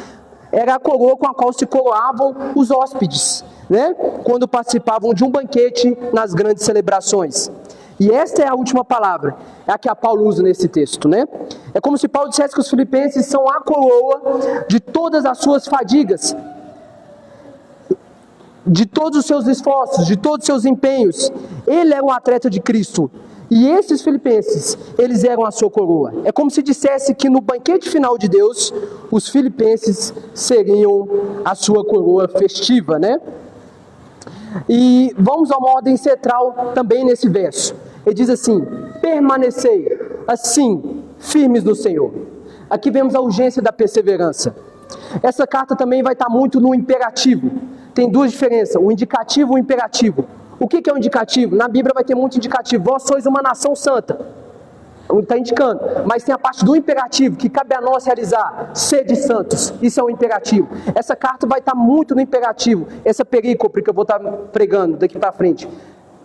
era a coroa com a qual se coroavam os hóspedes, né? Quando participavam de um banquete nas grandes celebrações. E esta é a última palavra, é a que a Paulo usa nesse texto, né? É como se Paulo dissesse que os filipenses são a coroa de todas as suas fadigas, de todos os seus esforços, de todos os seus empenhos. Ele era um atleta de Cristo. E esses filipenses, eles eram a sua coroa. É como se dissesse que no banquete final de Deus, os filipenses seriam a sua coroa festiva, né? E vamos a uma ordem central também nesse verso. Ele diz assim, permanecei assim, firmes no Senhor. Aqui vemos a urgência da perseverança. Essa carta também vai estar muito no imperativo. Tem 2 diferenças, o indicativo e o imperativo. O que é o indicativo? Na Bíblia vai ter muito indicativo. Vós sois uma nação santa. Está indicando. Mas tem a parte do imperativo, que cabe a nós realizar. Sede santos. Isso é o imperativo. Essa carta vai estar muito no imperativo. Essa perícope que eu vou estar pregando daqui para frente.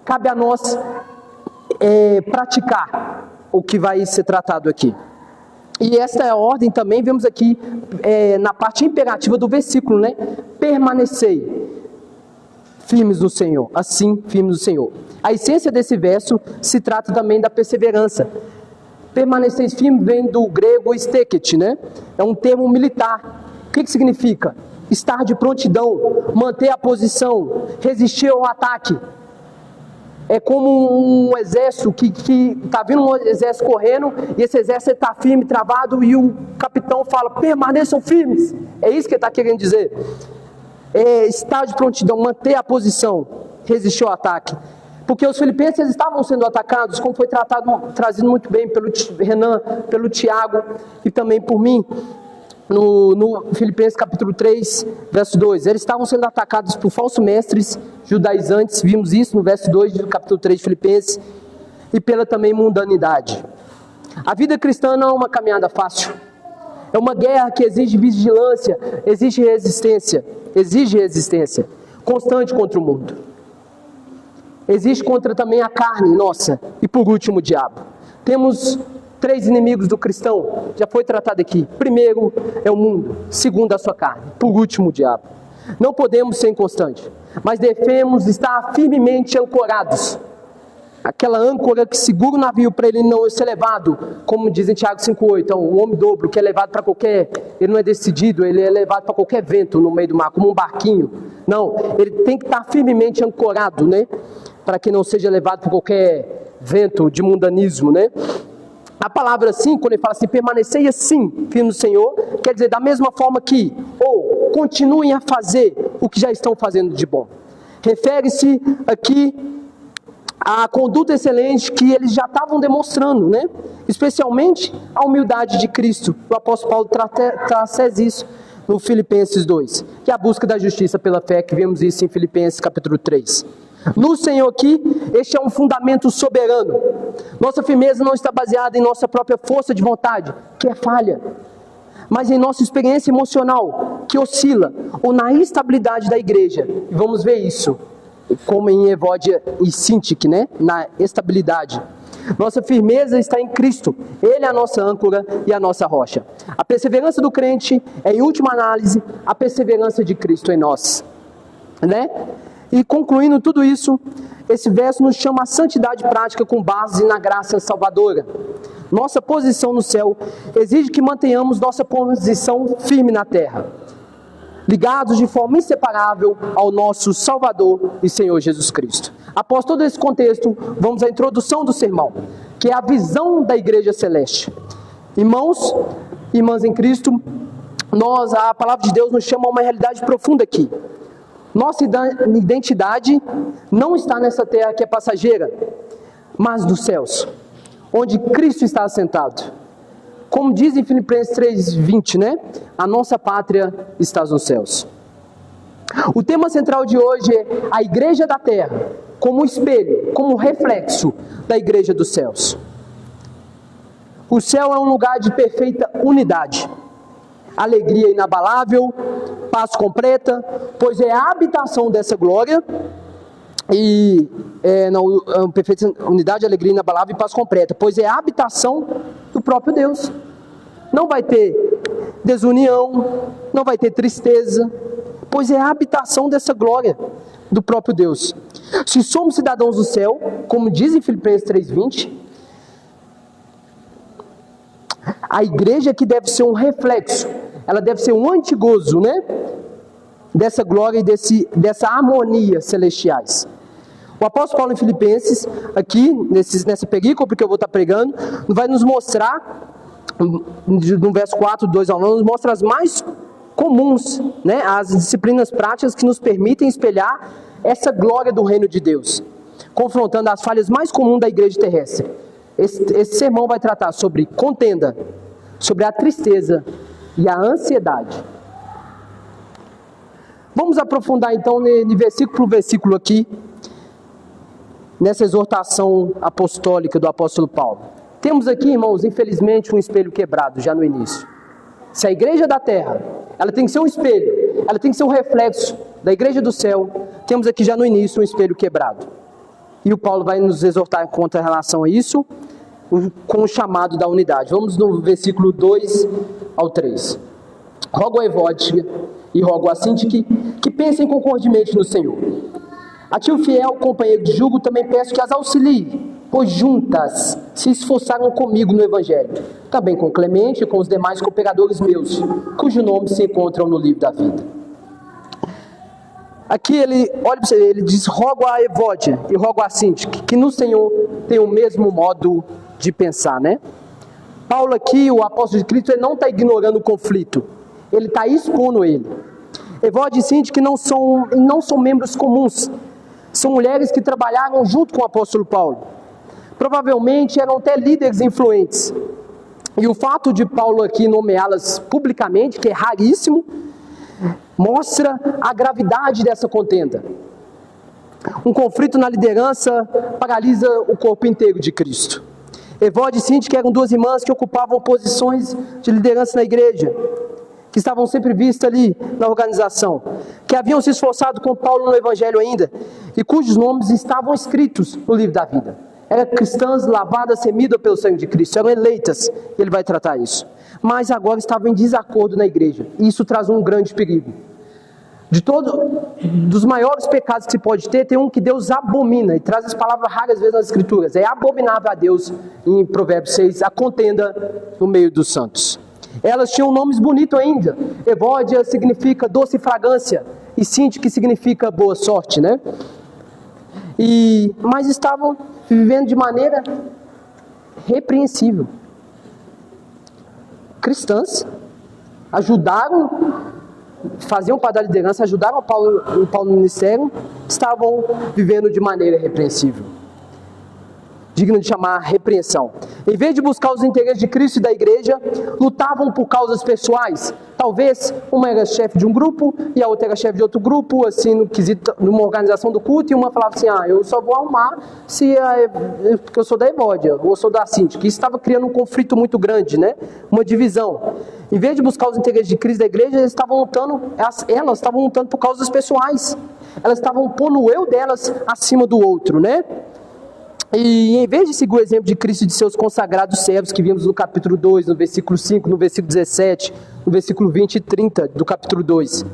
Cabe a nós praticar o que vai ser tratado aqui. E esta é a ordem também, vemos aqui na parte imperativa do versículo, né? Permanecei firmes no Senhor, assim firmes no Senhor. A essência desse verso se trata também da perseverança. Permanecer firme vem do grego steket, né? É um termo militar. O que significa? Estar de prontidão, manter a posição, resistir ao ataque. É como um exército que está vindo um exército correndo, e esse exército está firme, travado, e o capitão fala, permaneçam firmes. É isso que ele está querendo dizer. Estar de prontidão, manter a posição, resistir ao ataque. Porque os filipenses eles estavam sendo atacados, como foi trazido muito bem pelo Renan, pelo Tiago e também por mim, no Filipenses capítulo 3, verso 2. Eles estavam sendo atacados por falsos mestres judaizantes, vimos isso no verso 2 do capítulo 3 de Filipenses, e pela também mundanidade. A vida cristã não é uma caminhada fácil. É uma guerra que exige vigilância, exige resistência constante contra o mundo. Existe contra também a carne nossa e por último o diabo. Temos 3 inimigos do cristão, já foi tratado aqui. Primeiro é o mundo, segundo a sua carne, por último o diabo. Não podemos ser inconstantes, mas devemos estar firmemente ancorados. Aquela âncora que segura o navio para ele não ser levado, como diz em Tiago 5,8, então, um homem dobro que é levado para qualquer, ele não é decidido, ele é levado para qualquer vento no meio do mar, como um barquinho. Não, ele tem que estar firmemente ancorado, né? Para que não seja levado por qualquer vento de mundanismo, né? A palavra assim, quando ele fala assim, permanecei assim, firme no Senhor, quer dizer da mesma forma que, ou continuem a fazer o que já estão fazendo de bom. Refere-se aqui à conduta excelente que eles já estavam demonstrando, né? Especialmente a humildade de Cristo. O apóstolo Paulo traz isso no Filipenses 2, que é a busca da justiça pela fé, que vemos isso em Filipenses capítulo 3. No Senhor aqui, este é um fundamento soberano. Nossa firmeza não está baseada em nossa própria força de vontade, que é falha, mas em nossa experiência emocional, que oscila, ou na estabilidade da igreja. E vamos ver isso, como em Evódia e Sintique, né? Na estabilidade. Nossa firmeza está em Cristo. Ele é a nossa âncora e a nossa rocha. A perseverança do crente é, em última análise, a perseverança de Cristo em nós, né? E concluindo tudo isso, esse verso nos chama a santidade prática com base na graça salvadora. Nossa posição no céu exige que mantenhamos nossa posição firme na terra, ligados de forma inseparável ao nosso Salvador e Senhor Jesus Cristo. Após todo esse contexto, vamos à introdução do sermão, que é a visão da igreja celeste. Irmãos, irmãs em Cristo, a palavra de Deus nos chama a uma realidade profunda aqui. Nossa identidade não está nessa terra que é passageira, mas nos céus, onde Cristo está assentado. Como diz em Filipenses 3:20, né? A nossa pátria está nos céus. O tema central de hoje é a igreja da terra, como espelho, como reflexo da igreja dos céus. O céu é um lugar de perfeita unidade, alegria inabalável, paz completa, pois é a habitação dessa glória, e perfeita unidade, alegria inabalável e paz completa, pois é a habitação do próprio Deus. Não vai ter desunião, não vai ter tristeza, pois é a habitação dessa glória do próprio Deus. Se somos cidadãos do céu, como diz em Filipenses 3:20, a igreja que deve ser um reflexo, ela deve ser um antigozo, né? Dessa glória e dessa harmonia celestiais. O apóstolo Paulo em Filipenses, aqui, nessa perícope que eu vou estar pregando, vai nos mostrar, no verso 4, 2 ao 9, nos mostra as mais comuns, né? As disciplinas práticas que nos permitem espelhar essa glória do reino de Deus, confrontando as falhas mais comuns da igreja terrestre. Esse sermão vai tratar sobre contenda, sobre a tristeza e a ansiedade. Vamos aprofundar então de versículo por versículo aqui, nessa exortação apostólica do apóstolo Paulo. Temos aqui, irmãos, infelizmente um espelho quebrado já no início. Se a igreja da terra, ela tem que ser um espelho, ela tem que ser um reflexo da igreja do céu, temos aqui já no início um espelho quebrado. E o Paulo vai nos exortar contra relação a isso, com o chamado da unidade. Vamos no versículo 2 ao 3. Rogo a Evódia e rogo a Sintique que pensem concordemente no Senhor. A ti o fiel companheiro de jugo também peço que as auxilie, pois juntas se esforçaram comigo no Evangelho, também com Clemente e com os demais cooperadores meus, cujo nome se encontram no livro da vida. Aqui ele, olha para você, ele diz, rogo a Evódia e rogo a Síndica, que no Senhor tem o mesmo modo de pensar, né? Paulo aqui, o apóstolo de Cristo, ele não está ignorando o conflito, ele está expondo ele. Evódia e Síndica não são membros comuns, são mulheres que trabalharam junto com o apóstolo Paulo. Provavelmente eram até líderes influentes. E o fato de Paulo aqui nomeá-las publicamente, que é raríssimo, mostra a gravidade dessa contenda. Um conflito na liderança paralisa o corpo inteiro de Cristo. Evódia e Síndica eram duas irmãs que ocupavam posições de liderança na igreja, que estavam sempre vistas ali na organização, que haviam se esforçado com Paulo no Evangelho ainda, e cujos nomes estavam escritos no livro da vida. Eram cristãs lavadas, semidas pelo sangue de Cristo, eram eleitas, e ele vai tratar isso. Mas agora estavam em desacordo na igreja, e isso traz um grande perigo. Dos maiores pecados que se pode ter, tem um que Deus abomina, e traz as palavras raras vezes nas Escrituras. É abominável a Deus, em Provérbios 6, a contenda no meio dos santos. Elas tinham nomes bonitos ainda. Evódia significa doce fragrância, e Síndica significa boa sorte, né? Mas estavam vivendo de maneira repreensível. Cristãs ajudaram, faziam parte da liderança, ajudaram Paulo no ministério, estavam vivendo de maneira repreensível, digno de chamar repreensão. Em vez de buscar os interesses de Cristo e da igreja, lutavam por causas pessoais. Talvez uma era chefe de um grupo e a outra era chefe de outro grupo, assim, no quesito, numa organização do culto, e uma falava assim, eu só vou arrumar porque eu sou da Evódia, ou sou da Síndica. Isso estava criando um conflito muito grande, né? Uma divisão. Em vez de buscar os interesses de Cristo e da igreja, elas estavam lutando por causas pessoais. Elas estavam pondo o eu delas acima do outro, né? E em vez de seguir o exemplo de Cristo e de seus consagrados servos, que vimos no capítulo 2, no versículo 5, no versículo 17, no versículo 20 e 30 do capítulo 2,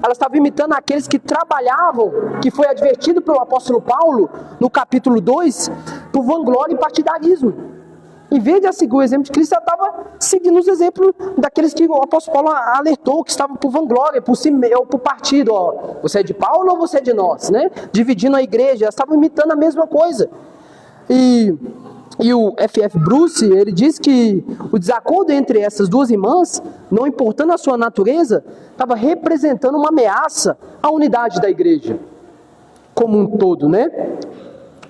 elas estavam imitando aqueles que trabalhavam, que foi advertido pelo apóstolo Paulo, no capítulo 2, por vanglória e partidarismo. Em vez de seguir o exemplo de Cristo, ela estava seguindo os exemplos daqueles que o apóstolo Paulo alertou, que estavam por vanglória, por si mesmo, por partido. Você é de Paulo ou você é de nós, né? Dividindo a igreja, elas estavam imitando a mesma coisa. E o F.F. Bruce, ele diz que o desacordo entre essas duas irmãs, não importando a sua natureza, estava representando uma ameaça à unidade da igreja como um todo, né?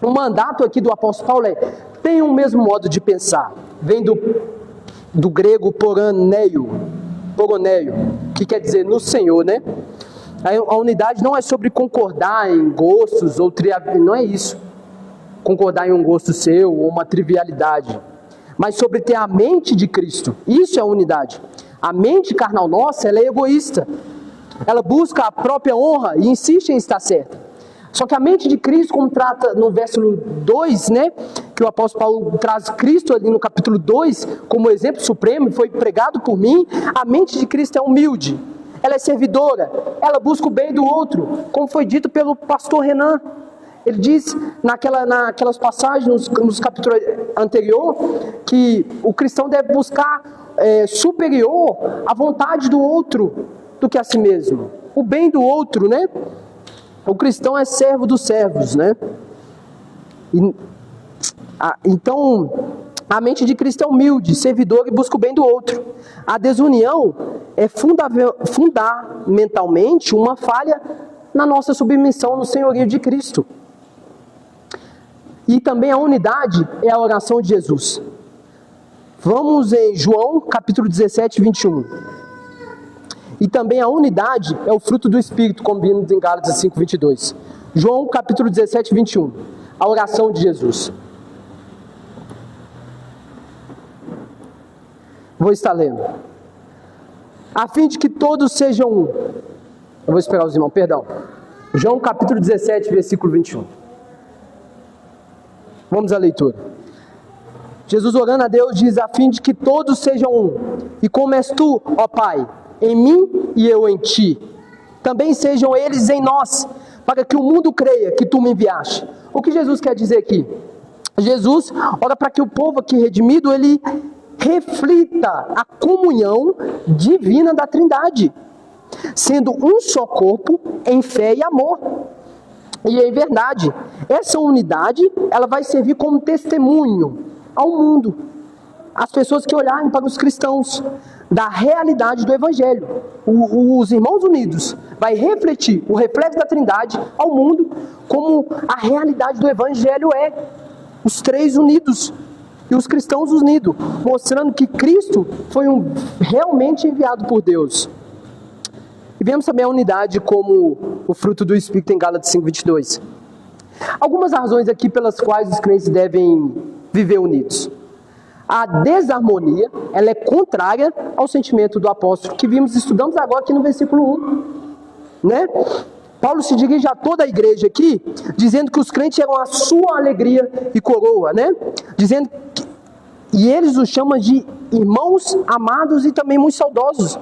O mandato aqui do apóstolo Paulo tem o mesmo modo de pensar. Vem do grego poroneio, que quer dizer no Senhor, né? A unidade não é sobre concordar em gostos ou não é isso. Concordar em um gosto seu ou uma trivialidade, mas sobre ter a mente de Cristo. Isso é a unidade. A mente carnal nossa, ela é egoísta. Ela busca a própria honra e insiste em estar certa. Só que a mente de Cristo, como trata no versículo 2, né, que o apóstolo Paulo traz Cristo ali no capítulo 2, como exemplo supremo, foi pregado por mim, a mente de Cristo é humilde, ela é servidora, ela busca o bem do outro, como foi dito pelo pastor Renan. Ele diz naquelas passagens, nos capítulos anteriores, que o cristão deve buscar superior à vontade do outro do que a si mesmo, o bem do outro, né? O cristão é servo dos servos, né? Então, a mente de Cristo é humilde, servidor e busca o bem do outro. A desunião é fundamentalmente uma falha na nossa submissão no senhorio de Cristo. E também a unidade é a oração de Jesus. Vamos em João capítulo 17, 21. E também a unidade é o fruto do Espírito, como vimos em Gálatas 5, 22. João capítulo 17, 21. A oração de Jesus. Vou estar lendo. A fim de que todos sejam um. Eu vou esperar os irmãos, perdão. João capítulo 17, versículo 21. Vamos à leitura. Jesus orando a Deus diz, a fim de que todos sejam um. E como és tu, ó Pai, em mim e eu em ti, também sejam eles em nós, para que o mundo creia que tu me enviaste. O que Jesus quer dizer aqui? Jesus ora para que o povo aqui redimido, ele reflita a comunhão divina da Trindade. sendo um só corpo em fé e amor. E em verdade, essa unidade, ela vai servir como testemunho ao mundo, às pessoas que olharem para os cristãos, da realidade do Evangelho. Os irmãos unidos vai refletir o reflexo da Trindade ao mundo, como a realidade do Evangelho é. Os três unidos e os cristãos unidos, mostrando que Cristo foi realmente enviado por Deus. E vemos também a unidade como o fruto do Espírito em Gálatas 5:22. Algumas razões aqui pelas quais os crentes devem viver unidos. A desarmonia, ela é contrária ao sentimento do apóstolo, que estudamos agora aqui no versículo 1. Né? Paulo se dirige a toda a igreja aqui, dizendo que os crentes eram a sua alegria e coroa, né? Dizendo que, e eles os chamam de irmãos amados e também muito saudosos.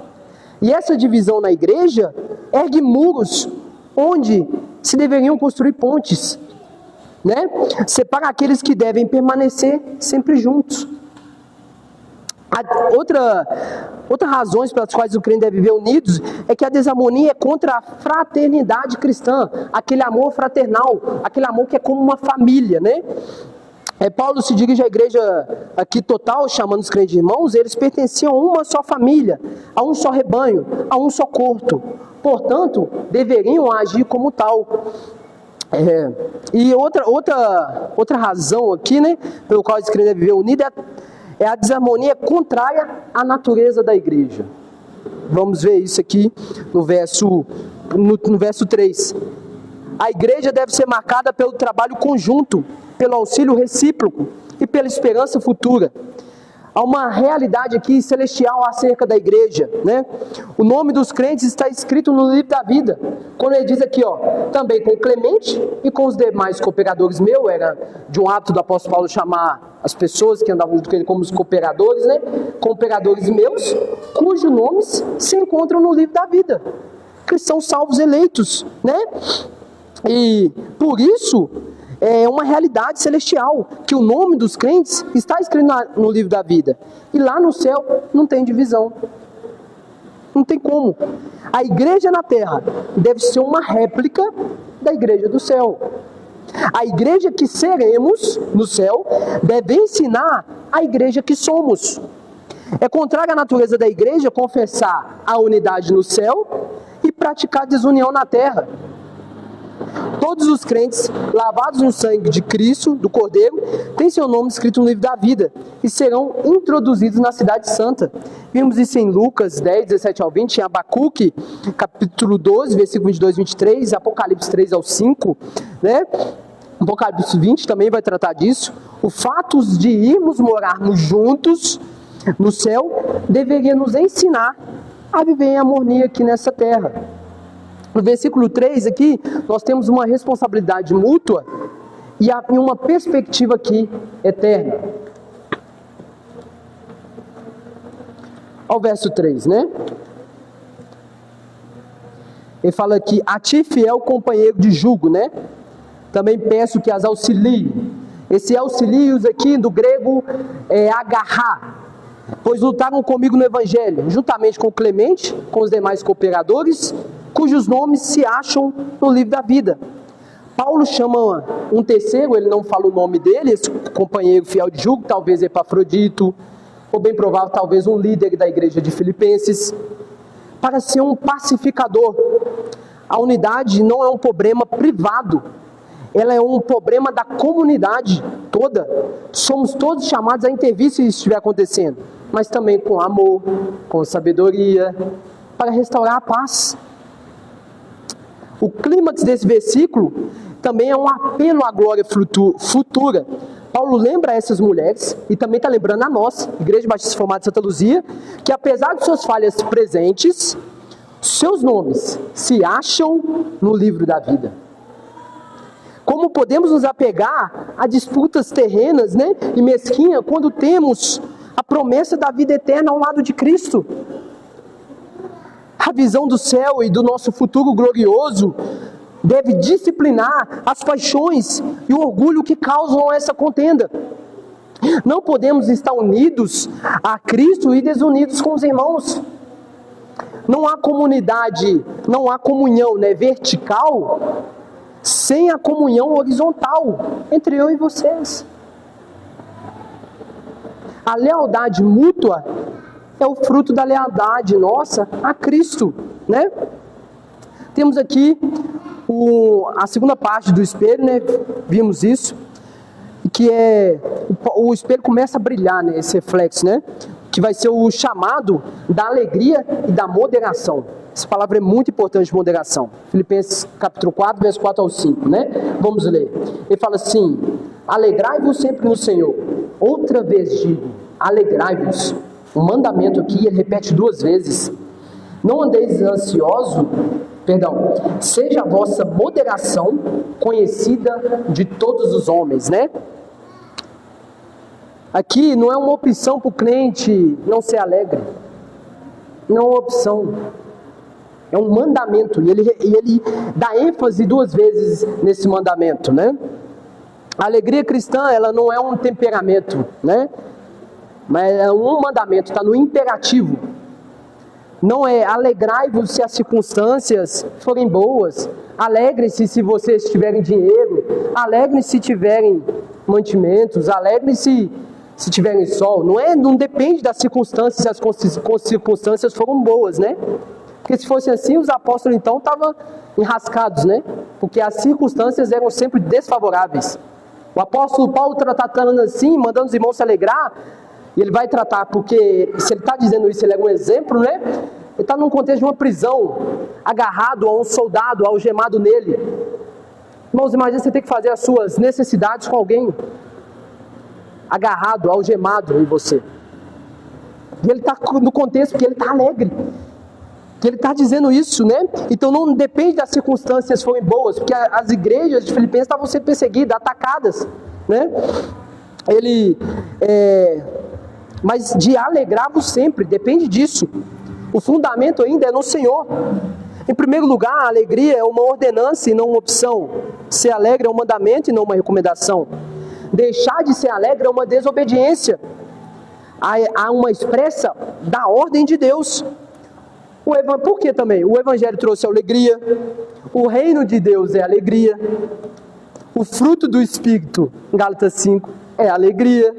E essa divisão na igreja ergue muros onde se deveriam construir pontes, né? Separa aqueles que devem permanecer sempre juntos. Outra razões pelas quais o crente deve viver unidos é que a desarmonia é contra a fraternidade cristã, aquele amor fraternal, aquele amor que é como uma família, né? Paulo se dirige à igreja aqui total, chamando os crentes de irmãos. Eles pertenciam a uma só família, a um só rebanho, a um só corpo. Portanto, deveriam agir como tal. E outra razão aqui, né, pelo qual os crentes devem viver unidos é a desarmonia contrária à natureza da igreja. Vamos ver isso aqui no verso 3. A igreja deve ser marcada pelo trabalho conjunto, pelo auxílio recíproco e pela esperança futura. Há uma realidade aqui celestial acerca da igreja, né? O nome dos crentes está escrito no livro da vida. Quando ele diz aqui, também com Clemente e com os demais cooperadores meus, era de um ato do apóstolo Paulo chamar as pessoas que andavam junto com ele como os cooperadores, né? Cooperadores meus, cujos nomes se encontram no livro da vida. Cristãos salvos eleitos, né? E por isso é uma realidade celestial, que o nome dos crentes está escrito no livro da vida. E lá no céu não tem divisão. Não tem como. A igreja na terra deve ser uma réplica da igreja do céu. A igreja que seremos no céu deve ensinar a igreja que somos. É contrário à natureza da igreja confessar a unidade no céu e praticar desunião na terra. Todos os crentes lavados no sangue de Cristo, do Cordeiro, têm seu nome escrito no livro da vida e serão introduzidos na cidade santa. Vimos isso em Lucas 10, 17 ao 20, em Abacuque, capítulo 12, versículo 22 e 23, Apocalipse 3 ao 5, né? Apocalipse 20 também vai tratar disso. O fato de irmos morarmos juntos no céu deveria nos ensinar a viver em harmonia aqui nessa terra. No versículo 3 aqui, nós temos uma responsabilidade mútua e uma perspectiva aqui eterna. Olha o verso 3, né? Ele fala aqui, a ti fiel companheiro de jugo, né? Também peço que as auxilie. Esse auxilios aqui do grego é agarrar. Pois lutaram comigo no Evangelho, juntamente com Clemente, com os demais cooperadores, cujos nomes se acham no livro da vida. Paulo chama um terceiro, ele não fala o nome dele, esse companheiro fiel de jugo, talvez Epafrodito, ou bem provável, talvez um líder da igreja de Filipenses, para ser um pacificador. A unidade não é um problema privado, ela é um problema da comunidade toda. Somos todos chamados a intervir se isso estiver acontecendo, mas também com amor, com sabedoria, para restaurar a paz. O clímax desse versículo também é um apelo à glória futura. Paulo lembra a essas mulheres, e também está lembrando a nós, Igreja Batista Reformada de Santa Luzia, que apesar de suas falhas presentes, seus nomes se acham no livro da vida. Como podemos nos apegar a disputas terrenas, né, e mesquinhas, quando temos a promessa da vida eterna ao lado de Cristo? A visão do céu e do nosso futuro glorioso deve disciplinar as paixões e o orgulho que causam essa contenda. Não podemos estar unidos a Cristo e desunidos com os irmãos. Não há comunidade, não há comunhão, né, vertical sem a comunhão horizontal entre eu e vocês. A lealdade mútua é o fruto da lealdade nossa a Cristo, né? Temos aqui a segunda parte do espelho, né? Vimos isso, que é o espelho começa a brilhar, né? Esse reflexo, né? Que vai ser o chamado da alegria e da moderação. Essa palavra é muito importante, moderação. Filipenses capítulo 4, verso 4 ao 5, né? Vamos ler. Ele fala assim: alegrai-vos sempre no Senhor. Outra vez digo, alegrai-vos. Um mandamento aqui, ele repete 2 vezes. Não andeis ansioso, seja a vossa moderação conhecida de todos os homens, né? Aqui não é uma opção para o crente não ser alegre. Não é uma opção. É um mandamento. E ele dá ênfase 2 vezes nesse mandamento, né? A alegria cristã, ela não é um temperamento, né? Mas é um mandamento, está no imperativo. Não é alegrai-vos se as circunstâncias forem boas. Alegre-se se vocês tiverem dinheiro. Alegre-se se tiverem mantimentos. Alegre-se se tiverem sol. Não depende das circunstâncias, se as circunstâncias foram boas, né? Porque se fosse assim, os apóstolos então estavam enrascados, né? Porque as circunstâncias eram sempre desfavoráveis. O apóstolo Paulo está tratando assim, mandando os irmãos se alegrar, e ele vai tratar, porque se ele está dizendo isso, ele é um exemplo, né? Ele está num contexto de uma prisão, agarrado a um soldado, algemado nele. Irmãos, imagina você ter que fazer as suas necessidades com alguém agarrado, algemado em você. E ele está no contexto porque ele está alegre. Que ele está dizendo isso, né? Então não depende das circunstâncias forem boas, porque as igrejas de Filipenses estavam sendo perseguidas, atacadas, né? Mas de alegrar-vos sempre, depende disso. O fundamento ainda é no Senhor. Em primeiro lugar, a alegria é uma ordenança e não uma opção. Ser alegre é um mandamento e não uma recomendação. Deixar de ser alegre é uma desobediência. Há uma expressa da ordem de Deus. Por que também? O Evangelho trouxe alegria, o reino de Deus é alegria, o fruto do Espírito, em Gálatas 5, é alegria,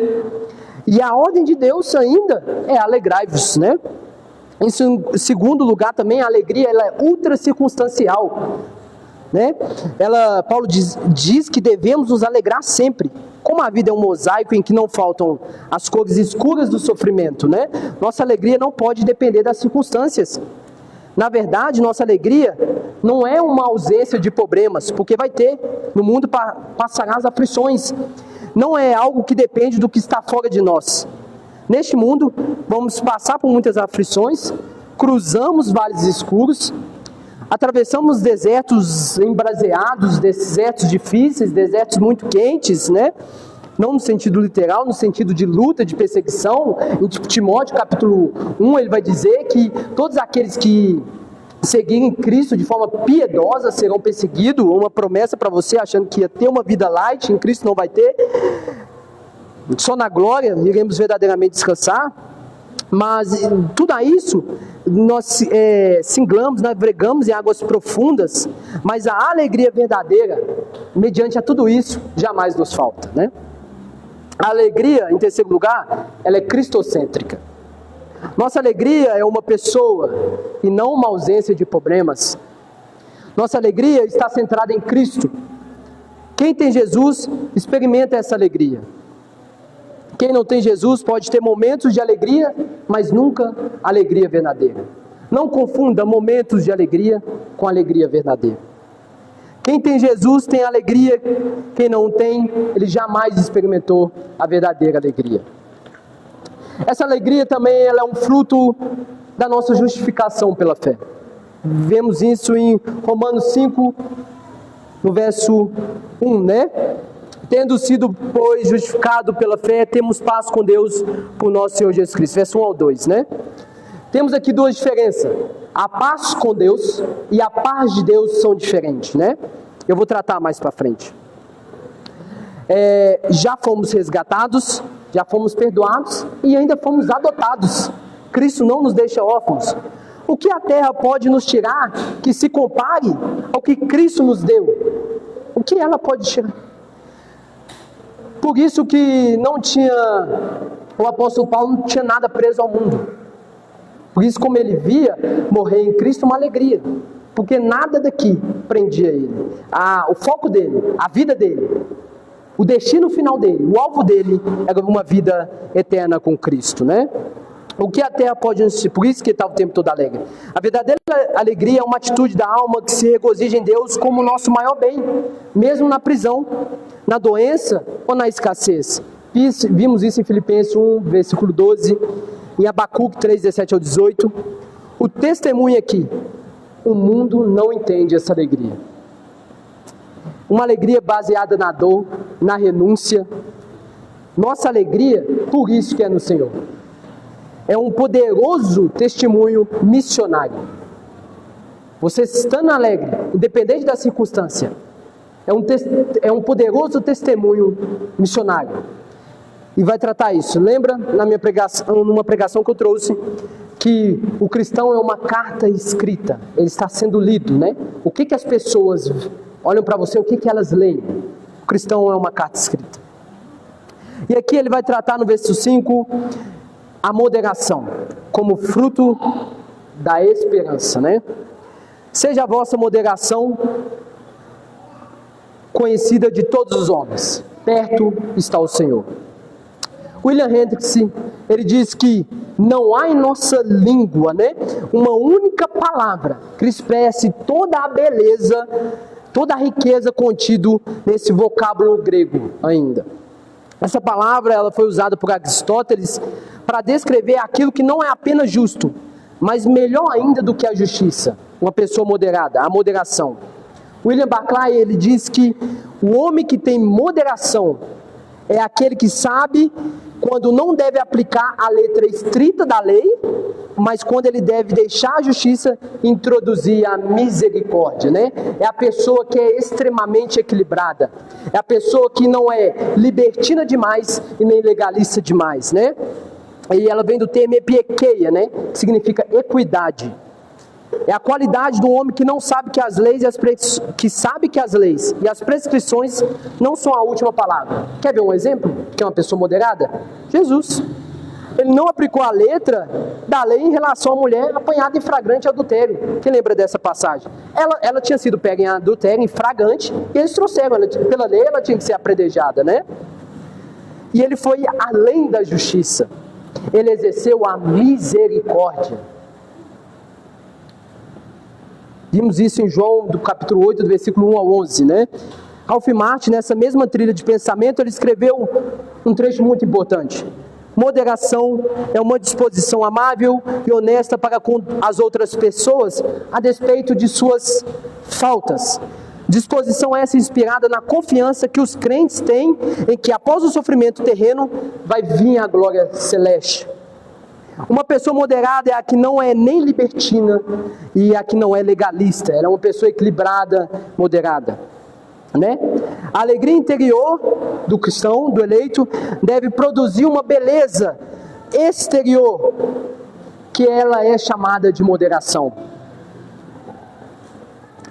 e a ordem de Deus ainda é alegrai-vos, né? Em segundo lugar também, a alegria ela é ultra circunstancial, né? Paulo diz que devemos nos alegrar sempre. Como a vida é um mosaico em que não faltam as cores escuras do sofrimento, né? Nossa alegria não pode depender das circunstâncias. Na verdade, nossa alegria não é uma ausência de problemas, porque vai ter, no mundo passará as aflições. Não é algo que depende do que está fora de nós. Neste mundo, vamos passar por muitas aflições, cruzamos vales escuros, atravessamos desertos embraseados, desertos difíceis, desertos muito quentes, né? Não no sentido literal, no sentido de luta, de perseguição. Em Timóteo capítulo 1 ele vai dizer que todos aqueles que seguirem Cristo de forma piedosa serão perseguidos. Uma promessa para você achando que ia ter uma vida light, em Cristo não vai ter. Só na glória iremos verdadeiramente descansar. Mas tudo isso nós singlamos, navegamos em águas profundas, mas a alegria verdadeira, mediante a tudo isso, jamais nos falta, né? A alegria, em terceiro lugar, ela é cristocêntrica. Nossa alegria é uma pessoa e não uma ausência de problemas. Nossa alegria está centrada em Cristo. Quem tem Jesus, experimenta essa alegria. Quem não tem Jesus pode ter momentos de alegria, mas nunca alegria verdadeira. Não confunda momentos de alegria com alegria verdadeira. Quem tem Jesus tem alegria, quem não tem, ele jamais experimentou a verdadeira alegria. Essa alegria também ela é um fruto da nossa justificação pela fé. Vemos isso em Romanos 5, no verso 1, né? Tendo sido, pois, justificado pela fé, temos paz com Deus por nosso Senhor Jesus Cristo. Verso 1 ao 2, né? Temos aqui 2 diferenças. A paz com Deus e a paz de Deus são diferentes, né? Eu vou tratar mais para frente. Já fomos resgatados, já fomos perdoados e ainda fomos adotados. Cristo não nos deixa órfãos. O que a terra pode nos tirar que se compare ao que Cristo nos deu? O que ela pode tirar? Por isso que o apóstolo Paulo não tinha nada preso ao mundo. Por isso, como ele via morrer em Cristo uma alegria. Porque nada daqui prendia ele. O foco dele, a vida dele, o destino final dele, o alvo dele era uma vida eterna com Cristo, né? O que a terra pode nos... Por isso que ele estava o tempo todo alegre. A verdadeira alegria é uma atitude da alma que se regozija em Deus como o nosso maior bem, mesmo na prisão, na doença ou na escassez. Vimos isso em Filipenses 1, versículo 12, em Abacuque 3, 17 ao 18. O testemunho aqui, o mundo não entende essa alegria. Uma alegria baseada na dor, na renúncia. Nossa alegria, por isso que é no Senhor. É um poderoso testemunho missionário. Você estando alegre, independente da circunstância, é um poderoso testemunho missionário. E vai tratar isso. Lembra numa pregação que eu trouxe, que o cristão é uma carta escrita. Ele está sendo lido, né? O que as pessoas olham para você, o que elas leem? O cristão é uma carta escrita. E aqui ele vai tratar no versículo 5, a moderação, como fruto da esperança, né? Seja a vossa moderação conhecida de todos os homens. Perto está o Senhor. William Hendricks, ele diz que não há em nossa língua, né, uma única palavra que expresse toda a beleza, toda a riqueza contido nesse vocábulo grego ainda. Essa palavra ela foi usada por Aristóteles para descrever aquilo que não é apenas justo, mas melhor ainda do que a justiça. Uma pessoa moderada, a moderação. William Barclay, ele diz que o homem que tem moderação é aquele que sabe quando não deve aplicar a letra estrita da lei, mas quando ele deve deixar a justiça e introduzir a misericórdia, né? É a pessoa que é extremamente equilibrada. É a pessoa que não é libertina demais e nem legalista demais, né? E ela vem do termo epiekeia, né? Que significa equidade. É a qualidade do homem que não sabe que as leis que sabe que as leis e as prescrições não são a última palavra. Quer ver um exemplo? Que é uma pessoa moderada? Jesus. Ele não aplicou a letra da lei em relação à mulher apanhada em flagrante adultério. Quem lembra dessa passagem? Ela tinha sido pega em adultério, em flagrante, e eles trouxeram. Pela lei ela tinha que ser apredejada, né? E ele foi além da justiça. Ele exerceu a misericórdia. Vimos isso em João, do capítulo 8, do versículo 1 ao 11, né? Ralph Martin, nessa mesma trilha de pensamento, ele escreveu um trecho muito importante. Moderação é uma disposição amável e honesta para com as outras pessoas, a despeito de suas faltas. Disposição essa inspirada na confiança que os crentes têm em que após o sofrimento terreno vai vir a glória celeste. Uma pessoa moderada é a que não é nem libertina e a que não é legalista. Ela é uma pessoa equilibrada, moderada, né? A alegria interior do cristão, do eleito, deve produzir uma beleza exterior, que ela é chamada de moderação.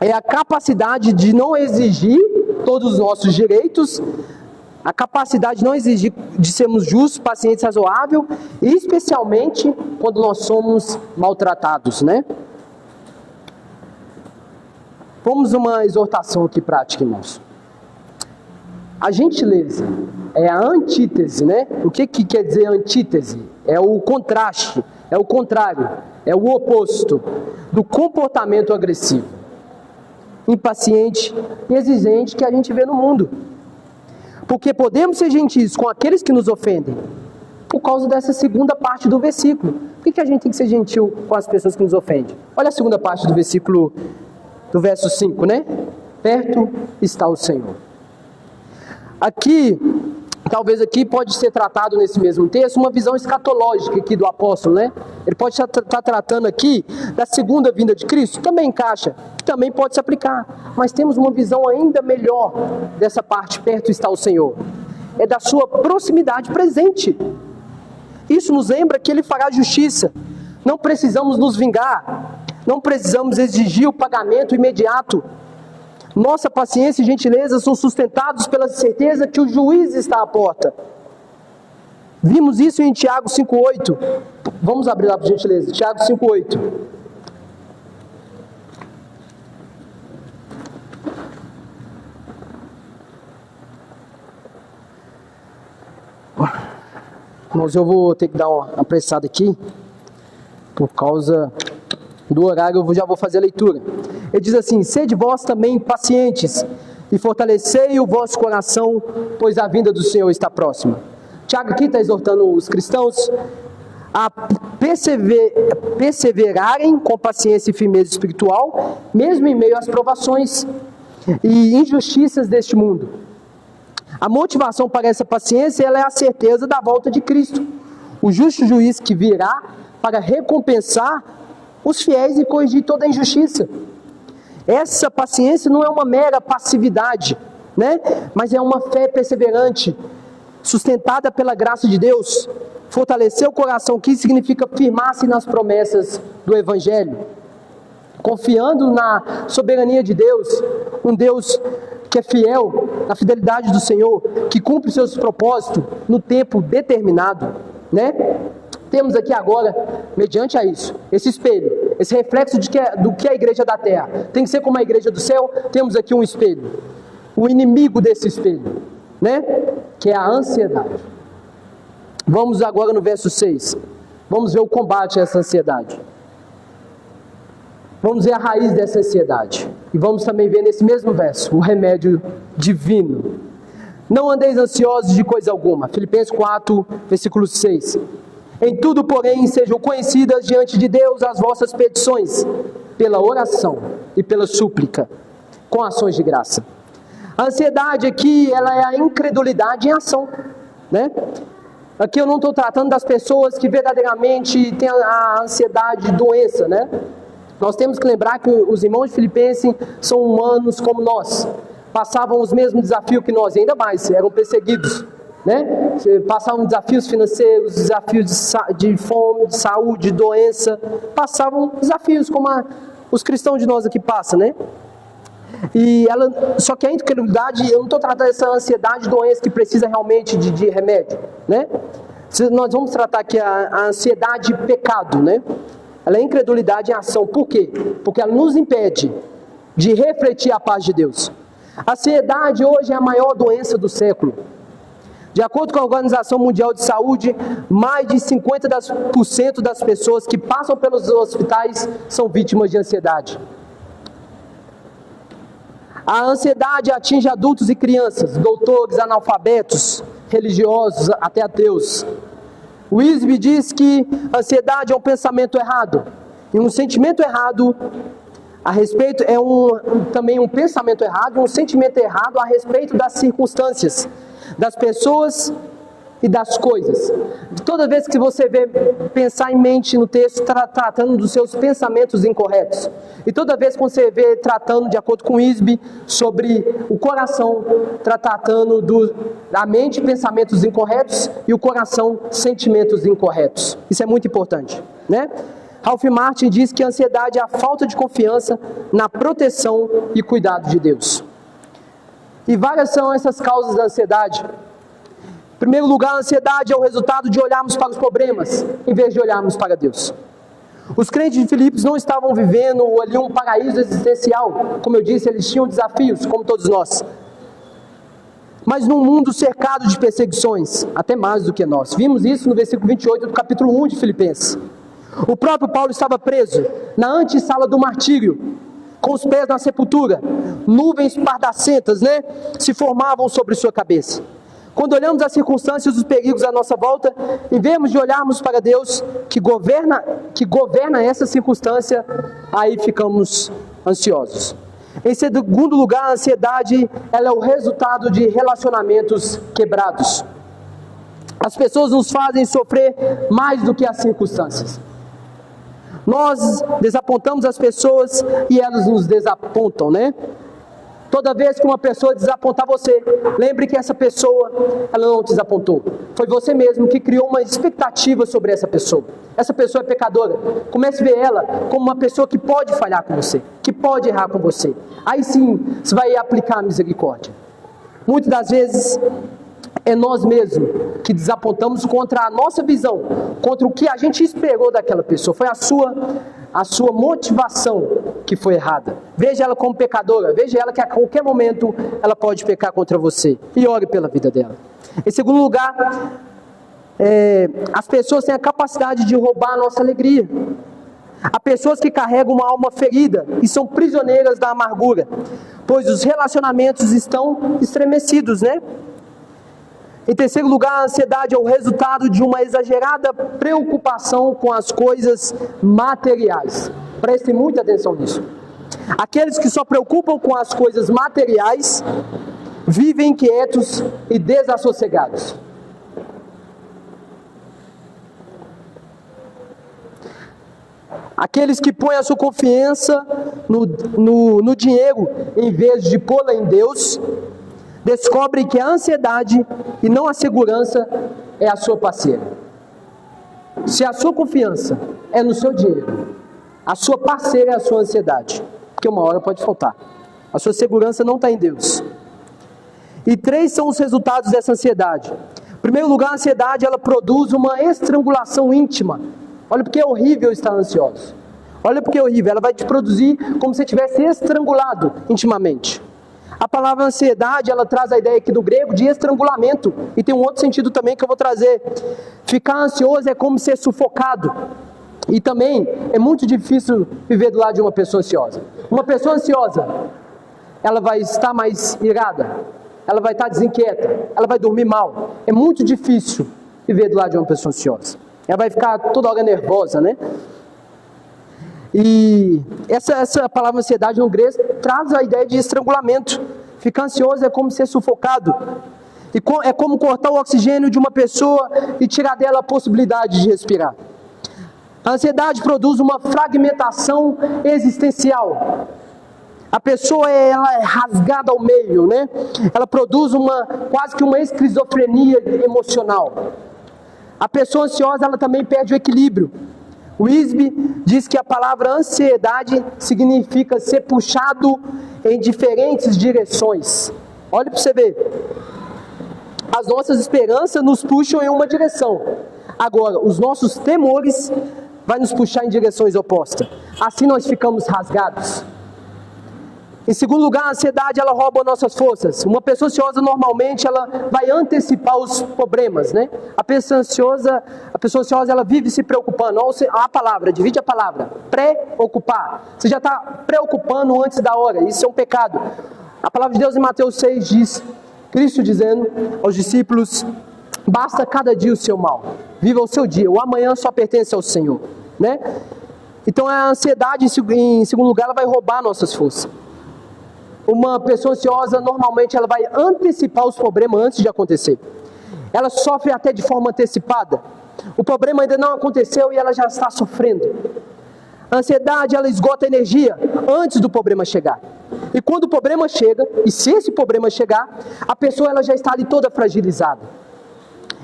É a capacidade de não exigir todos os nossos direitos, a capacidade de não exigir de sermos justos, pacientes, razoáveis, e especialmente quando nós somos maltratados, né? Vamos uma exortação aqui prática, irmãos. A gentileza é a antítese, né? O que quer dizer antítese? É o contraste, é o contrário, é o oposto do comportamento agressivo, impaciente e exigente que a gente vê no mundo. Porque podemos ser gentis com aqueles que nos ofendem, por causa dessa segunda parte do versículo. Por que a gente tem que ser gentil com as pessoas que nos ofendem? Olha a segunda parte do versículo, do verso 5, né? Perto está o Senhor. Aqui, talvez aqui pode ser tratado nesse mesmo texto, uma visão escatológica aqui do apóstolo, né? Ele pode estar tratando aqui da segunda vinda de Cristo, também encaixa, também pode se aplicar, mas temos uma visão ainda melhor dessa parte, perto está o Senhor. É da sua proximidade presente. Isso nos lembra que Ele fará justiça, Não precisamos nos vingar. Não precisamos exigir o pagamento imediato. Nossa paciência e gentileza são sustentados pela certeza que o juiz está à porta. Vimos isso em Tiago 5,8. Vamos abrir lá por gentileza. Tiago 5,8. Mas eu vou ter que dar uma apressada aqui, por causa do horário. Eu já vou fazer a leitura. Ele diz assim: sede vós também pacientes, e fortalecei o vosso coração, pois a vinda do Senhor está próxima. Tiago aqui está exortando os cristãos a perseverarem com paciência e firmeza espiritual, mesmo em meio às provações e injustiças deste mundo. A motivação para essa paciência ela é a certeza da volta de Cristo, o justo juiz que virá para recompensar os fiéis e corrigir toda a injustiça. Essa paciência não é uma mera passividade, né? Mas é uma fé perseverante, sustentada pela graça de Deus. Fortalecer o coração, que significa firmar-se nas promessas do Evangelho, confiando na soberania de Deus, um Deus que é fiel, na fidelidade do Senhor, que cumpre seus propósitos no tempo determinado, né? Temos aqui agora, mediante a isso, esse espelho, esse reflexo do que é a igreja da terra tem que ser como a igreja do céu. Temos aqui um espelho, o inimigo desse espelho, né? Que é a ansiedade. Vamos agora no verso 6, vamos ver o combate a essa ansiedade. Vamos ver a raiz dessa ansiedade. E vamos também ver nesse mesmo verso o remédio divino. Não andeis ansiosos de coisa alguma. Filipenses 4, versículo 6. Em tudo, porém, sejam conhecidas diante de Deus as vossas petições, pela oração e pela súplica, com ações de graça. A ansiedade aqui, ela é a incredulidade em ação, né? Aqui eu não estou tratando das pessoas que verdadeiramente têm a ansiedade doença, né? Nós temos que lembrar que os irmãos de Filipenses são humanos como nós, passavam os mesmos desafios que nós, e ainda mais, eram perseguidos, né? Passavam desafios financeiros, desafios de fome, de saúde, de doença, passavam desafios como os cristãos de nós aqui passam, né? Só que a incredulidade, eu não estou tratando dessa ansiedade, doença que precisa realmente de remédio, né? Nós vamos tratar aqui a ansiedade pecado, né? Ela é incredulidade em ação. Por quê? Porque ela nos impede de refletir a paz de Deus. A ansiedade hoje é a maior doença do século. De acordo com a Organização Mundial de Saúde, mais de 50% das pessoas que passam pelos hospitais são vítimas de ansiedade. A ansiedade atinge adultos e crianças, doutores, analfabetos, religiosos, até ateus. Wisby diz que a ansiedade é um pensamento errado. E um sentimento errado a respeito também um pensamento errado, um sentimento errado a respeito das circunstâncias, das pessoas e das coisas. Toda vez que você vê pensar em mente no texto, tratando dos seus pensamentos incorretos. E toda vez que você vê tratando, de acordo com Wisby, sobre o coração, tratando da mente pensamentos incorretos e o coração sentimentos incorretos. Isso é muito importante, né? Ralph Martin diz que a ansiedade é a falta de confiança na proteção e cuidado de Deus. E várias são essas causas da ansiedade. Em primeiro lugar, a ansiedade é o resultado de olharmos para os problemas, em vez de olharmos para Deus. Os crentes de Filipos não estavam vivendo ali um paraíso existencial. Como eu disse, eles tinham desafios, como todos nós. Mas num mundo cercado de perseguições, até mais do que nós. Vimos isso no versículo 28 do capítulo 1 de Filipenses. O próprio Paulo estava preso na antessala do martírio, com os pés na sepultura. Nuvens pardacentas, né, se formavam sobre sua cabeça. Quando olhamos as circunstâncias e os perigos à nossa volta, em vez de olharmos para Deus, que governa essa circunstância, aí ficamos ansiosos. Em segundo lugar, a ansiedade, ela é o resultado de relacionamentos quebrados. As pessoas nos fazem sofrer mais do que as circunstâncias. Nós desapontamos as pessoas e elas nos desapontam, né? Toda vez que uma pessoa desapontar você, lembre que essa pessoa, ela não te desapontou. Foi você mesmo que criou uma expectativa sobre essa pessoa. Essa pessoa é pecadora. Comece a ver ela como uma pessoa que pode falhar com você, que pode errar com você. Aí sim, você vai aplicar a misericórdia. Muitas das vezes, é nós mesmos que desapontamos contra a nossa visão, contra o que a gente esperou daquela pessoa. Foi a sua motivação que foi errada. Veja ela como pecadora, veja ela que a qualquer momento ela pode pecar contra você. E ore pela vida dela. Em segundo lugar, as pessoas têm a capacidade de roubar a nossa alegria. Há pessoas que carregam uma alma ferida e são prisioneiras da amargura, pois os relacionamentos estão estremecidos, né? Em terceiro lugar, a ansiedade é o resultado de uma exagerada preocupação com as coisas materiais. Prestem muita atenção nisso. Aqueles que só preocupam com as coisas materiais vivem inquietos e desassossegados. Aqueles que põem a sua confiança no dinheiro em vez de pô-la em Deus, descobrem que a ansiedade e não a segurança é a sua parceira. Se a sua confiança é no seu dinheiro, a sua parceira é a sua ansiedade, porque uma hora pode faltar. A sua segurança não está em Deus. E 3 são os resultados dessa ansiedade. Em primeiro lugar, a ansiedade ela produz uma estrangulação íntima. Olha porque é horrível estar ansioso. Olha porque é horrível, ela vai te produzir como se estivesse estrangulado intimamente. A palavra ansiedade, ela traz a ideia aqui do grego de estrangulamento. E tem um outro sentido também que eu vou trazer. Ficar ansioso é como ser sufocado. E também é muito difícil viver do lado de uma pessoa ansiosa. Uma pessoa ansiosa, ela vai estar mais irada, ela vai estar desinquieta, ela vai dormir mal. É muito difícil viver do lado de uma pessoa ansiosa. Ela vai ficar toda hora nervosa, né? E essa palavra ansiedade no grego traz a ideia de estrangulamento. Ficar ansioso é como ser sufocado. E é como cortar o oxigênio de uma pessoa e tirar dela a possibilidade de respirar. A ansiedade produz uma fragmentação existencial. A pessoa ela é rasgada ao meio, né? Ela produz quase que uma esquizofrenia emocional. A pessoa ansiosa ela também perde o equilíbrio. O Wisby diz que a palavra ansiedade significa ser puxado em diferentes direções. Olha para você ver. As nossas esperanças nos puxam em uma direção. Agora, os nossos temores vão nos puxar em direções opostas. Assim nós ficamos rasgados. Em segundo lugar, a ansiedade ela rouba nossas forças. Uma pessoa ansiosa normalmente ela vai antecipar os problemas, né? A pessoa ansiosa ela vive se preocupando. Olha a palavra, divide a palavra. Preocupar. Você já está preocupando antes da hora. Isso é um pecado. A palavra de Deus em Mateus 6 diz, Cristo dizendo aos discípulos, basta cada dia o seu mal. Viva o seu dia. O amanhã só pertence ao Senhor, né? Então a ansiedade, em segundo lugar, ela vai roubar nossas forças. Uma pessoa ansiosa, normalmente, ela vai antecipar os problemas antes de acontecer. Ela sofre até de forma antecipada. O problema ainda não aconteceu e ela já está sofrendo. A ansiedade, ela esgota a energia antes do problema chegar. E quando o problema chega, e se esse problema chegar, a pessoa ela já está ali toda fragilizada.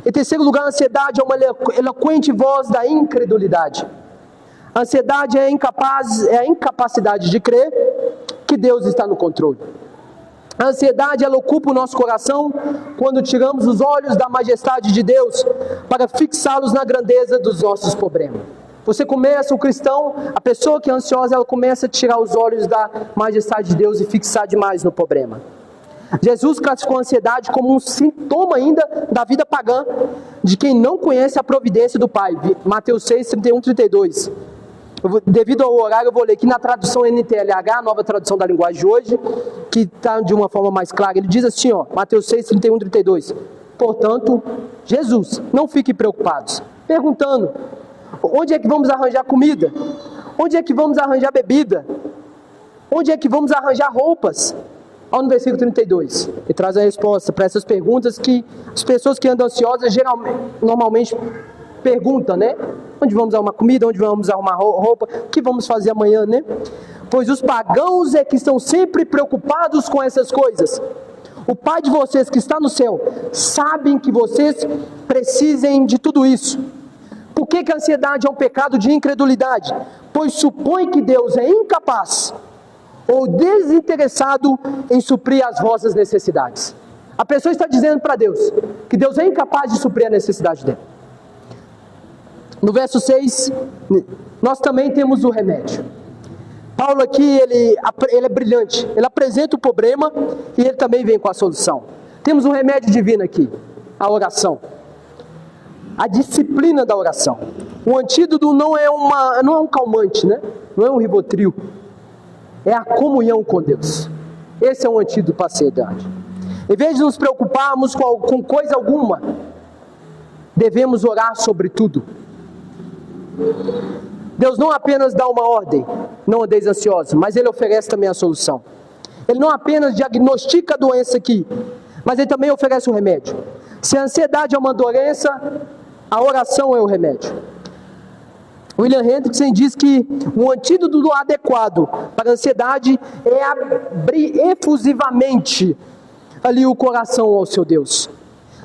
Em terceiro lugar, a ansiedade é uma eloquente voz da incredulidade. A ansiedade é a incapacidade de crer que Deus está no controle. A ansiedade, ela ocupa o nosso coração quando tiramos os olhos da majestade de Deus para fixá-los na grandeza dos nossos problemas. Você começa, o cristão, a pessoa que é ansiosa, ela começa a tirar os olhos da majestade de Deus e fixar demais no problema. Jesus classificou a ansiedade como um sintoma ainda da vida pagã, de quem não conhece a providência do Pai. Mateus 6, 31, 32. Devido ao horário, eu vou ler aqui na tradução NTLH, a nova tradução da linguagem de hoje, que está de uma forma mais clara. Ele diz assim, Mateus 6, 31, 32. Portanto, Jesus, não fiquem preocupados, perguntando, onde é que vamos arranjar comida? Onde é que vamos arranjar bebida? Onde é que vamos arranjar roupas? Olha no versículo 32, ele traz a resposta para essas perguntas que as pessoas que andam ansiosas normalmente perguntam, né? Onde vamos arrumar comida? Onde vamos arrumar roupa? O que vamos fazer amanhã, né? pois os pagãos é que estão sempre preocupados com essas coisas. O Pai de vocês que está no céu sabe que vocês precisem de tudo isso. Por que a ansiedade é um pecado de incredulidade? Pois supõe que Deus é incapaz ou desinteressado em suprir as vossas necessidades. A pessoa está dizendo para Deus que Deus é incapaz de suprir a necessidade dela. No verso 6, nós também temos o remédio. Paulo aqui, ele é brilhante, ele apresenta o problema e ele também vem com a solução. Temos um remédio divino aqui, a oração. A disciplina da oração. O antídoto não é um calmante, né? Não é um Rivotril. É a comunhão com Deus. Esse é um antídoto para a ansiedade. Em vez de nos preocuparmos com coisa alguma, devemos orar sobre tudo. Deus não apenas dá uma ordem, não andeis ansiosos, mas Ele oferece também a solução. Ele não apenas diagnostica a doença aqui, mas Ele também oferece o remédio. Se a ansiedade é uma doença, a oração é o remédio. William Hendrickson diz que o antídoto adequado para a ansiedade é abrir efusivamente ali o coração ao seu Deus.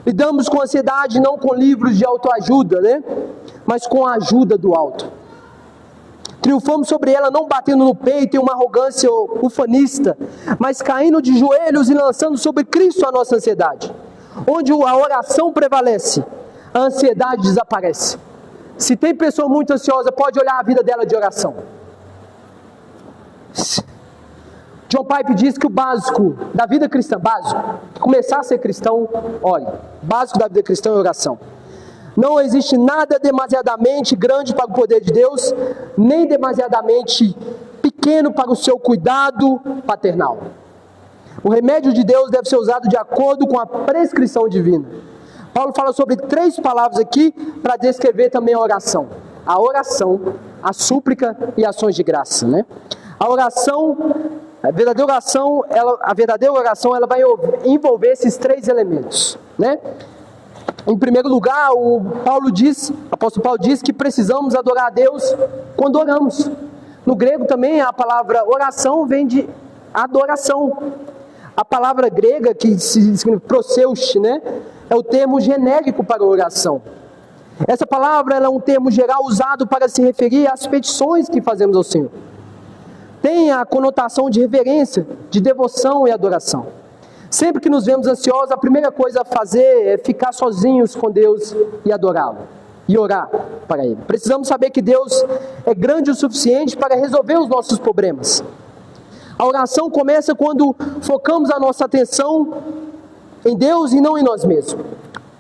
Lidamos com a ansiedade não com livros de autoajuda, né? Mas com a ajuda do alto. Triunfamos sobre ela não batendo no peito em uma arrogância ufanista, mas caindo de joelhos e lançando sobre Cristo a nossa ansiedade. Onde a oração prevalece, a ansiedade desaparece. Se tem pessoa muito ansiosa, pode olhar a vida dela de oração. John Piper diz que o básico da vida cristã, começar a ser cristão, olha, básico da vida cristã é oração. Não existe nada demasiadamente grande para o poder de Deus, nem demasiadamente pequeno para o seu cuidado paternal. O remédio de Deus deve ser usado de acordo com a prescrição divina. Paulo fala sobre 3 palavras aqui para descrever também a oração. A oração, a súplica e ações de graça, né? A verdadeira oração, ela vai envolver esses 3 elementos, né? Em primeiro lugar, o apóstolo Paulo diz que precisamos adorar a Deus quando oramos. No grego também a palavra oração vem de adoração. A palavra grega que significa proseuche, né? É o termo genérico para oração. Essa palavra ela é um termo geral usado para se referir às petições que fazemos ao Senhor. Tem a conotação de reverência, de devoção e adoração. Sempre que nos vemos ansiosos, a primeira coisa a fazer é ficar sozinhos com Deus e adorá-lo. E orar para Ele. Precisamos saber que Deus é grande o suficiente para resolver os nossos problemas. A oração começa quando focamos a nossa atenção em Deus e não em nós mesmos.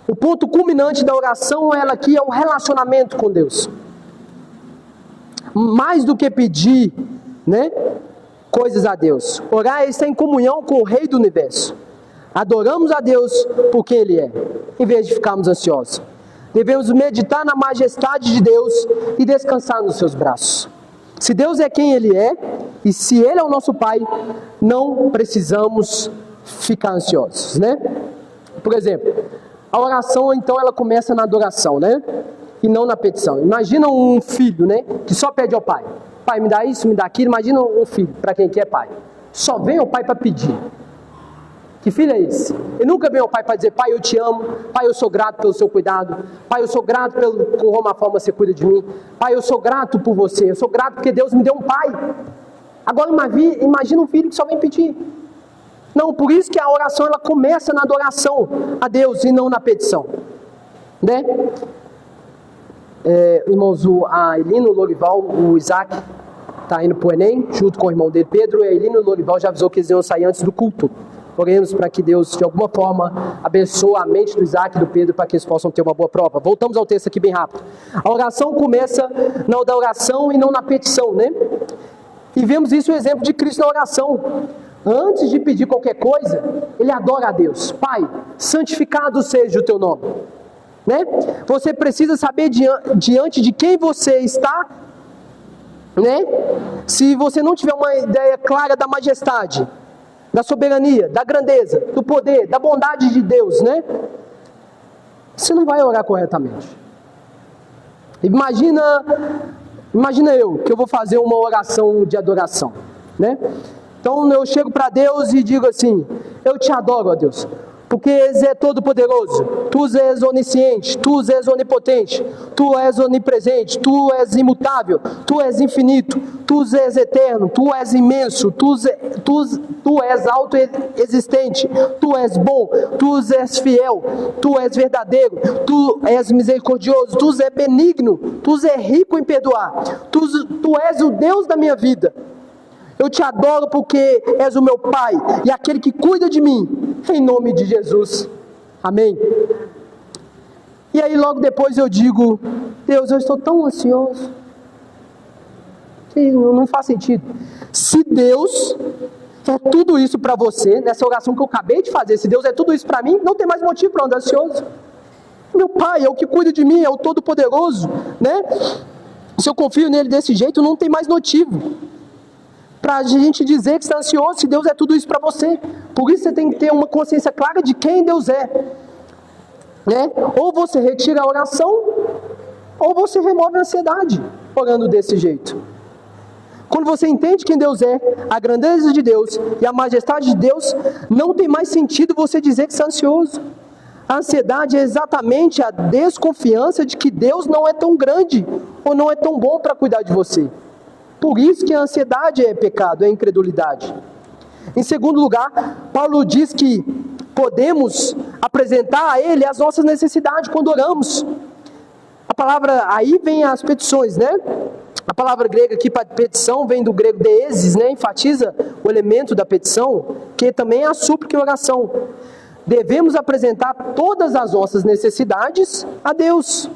O ponto culminante da oração, ela aqui é o relacionamento com Deus. Mais do que pedir, né, coisas a Deus. Orar é estar em comunhão com o Rei do Universo. Adoramos a Deus por quem Ele é, em vez de ficarmos ansiosos. Devemos meditar na majestade de Deus e descansar nos seus braços. Se Deus é quem Ele é, e se Ele é o nosso Pai, não precisamos ficar ansiosos, né? Por exemplo, a oração, então, ela começa na adoração, né? E não na petição. Imagina um filho, né? Que só pede ao pai. Pai, me dá isso, me dá aquilo. Imagina um filho, para quem quer pai. Só vem ao pai para pedir. Que filho é esse? Ele nunca vem ao pai para dizer, pai, eu te amo. Pai, eu sou grato pelo seu cuidado. Pai, eu sou grato por uma forma você cuida de mim. Pai, eu sou grato por você. Eu sou grato porque Deus me deu um pai. Agora imagina um filho que só vem pedir. Não, por isso que a oração ela começa na adoração a Deus e não na petição, né? Irmãos, a Elino Lorival, o Isaac está indo para o Enem, junto com o irmão dele, Pedro, e a Elino Lorival já avisou que eles iam sair antes do culto. Oremos para que Deus, de alguma forma, abençoe a mente do Isaac e do Pedro para que eles possam ter uma boa prova. Voltamos ao texto aqui bem rápido. A oração começa na oração e não na petição, né? E vemos isso o exemplo de Cristo na oração. Antes de pedir qualquer coisa, ele adora a Deus. Pai, santificado seja o teu nome. Né? Você precisa saber diante de quem você está, né? Se você não tiver uma ideia clara da majestade, da soberania, da grandeza, do poder, da bondade de Deus, né? Você não vai orar corretamente. Imagina eu, que eu vou fazer uma oração de adoração. né? Então eu chego para Deus e digo assim: eu te adoro, ó Deus, porque és todo poderoso, tu és onisciente, tu és onipotente, tu és onipresente, tu és imutável, tu és infinito, tu és eterno, tu és imenso, tu és autoexistente, tu és bom, tu és fiel, tu és verdadeiro, tu és misericordioso, tu és benigno, tu és rico em perdoar, tu és o Deus da minha vida. Eu te adoro porque és o meu Pai e aquele que cuida de mim, em nome de Jesus. Amém? E aí logo depois eu digo: Deus, eu estou tão ansioso. Não faz sentido. Se Deus é tudo isso para você, nessa oração que eu acabei de fazer, se Deus é tudo isso para mim, não tem mais motivo para andar ansioso. Meu Pai é o que cuida de mim, é o Todo-Poderoso, né? Se eu confio nele desse jeito, não tem mais motivo para a gente dizer que está ansioso, se Deus é tudo isso para você. Por isso você tem que ter uma consciência clara de quem Deus é, né? Ou você retira a oração, ou você remove a ansiedade, orando desse jeito. Quando você entende quem Deus é, a grandeza de Deus e a majestade de Deus, não tem mais sentido você dizer que está ansioso. A ansiedade é exatamente a desconfiança de que Deus não é tão grande, ou não é tão bom para cuidar de você. Por isso que a ansiedade é pecado, é incredulidade. Em segundo lugar, Paulo diz que podemos apresentar a Ele as nossas necessidades quando oramos. A palavra, aí vem as petições, né? A palavra grega aqui para petição vem do grego deesis, né? Enfatiza o elemento da petição, que também é a súplica e oração. Devemos apresentar todas as nossas necessidades a Deus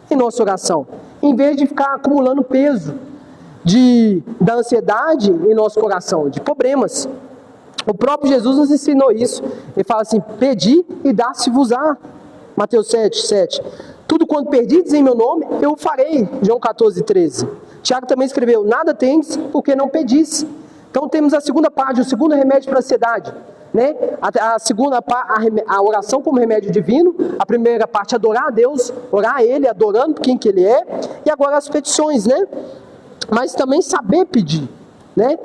em nossa oração, em vez de ficar acumulando peso da ansiedade em nosso coração, de problemas. O próprio Jesus nos ensinou isso. Ele fala assim: pedi e dá-se-vos-á. Mateus 7:7. Tudo quanto perdides em meu nome, eu o farei. João 14:13. Tiago também escreveu: nada tendes porque não pedis. Então temos a segunda parte, o segundo remédio para a ansiedade, né? A segunda parte, a oração como remédio divino. A primeira parte, adorar a Deus, orar a Ele, adorando quem que Ele é. E agora as petições, né? Mas também saber pedir, né?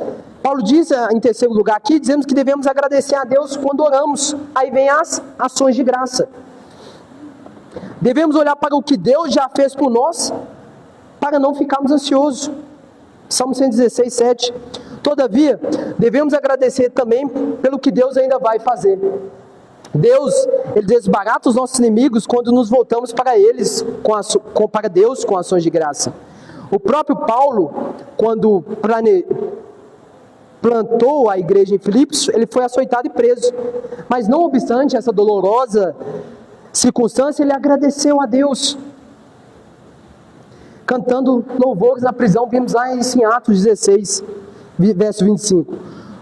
Paulo diz em terceiro lugar aqui, dizemos que devemos agradecer a Deus quando oramos. Aí vem as ações de graça. Devemos olhar para o que Deus já fez por nós, para não ficarmos ansiosos. Salmo 116:7. Todavia, devemos agradecer também pelo que Deus ainda vai fazer. Deus, Ele desbarata os nossos inimigos quando nos voltamos para eles, para Deus com ações de graça. O próprio Paulo, quando plantou a igreja em Filipos, ele foi açoitado e preso. Mas não obstante essa dolorosa circunstância, ele agradeceu a Deus, cantando louvores na prisão. Vimos lá em Atos 16, verso 25.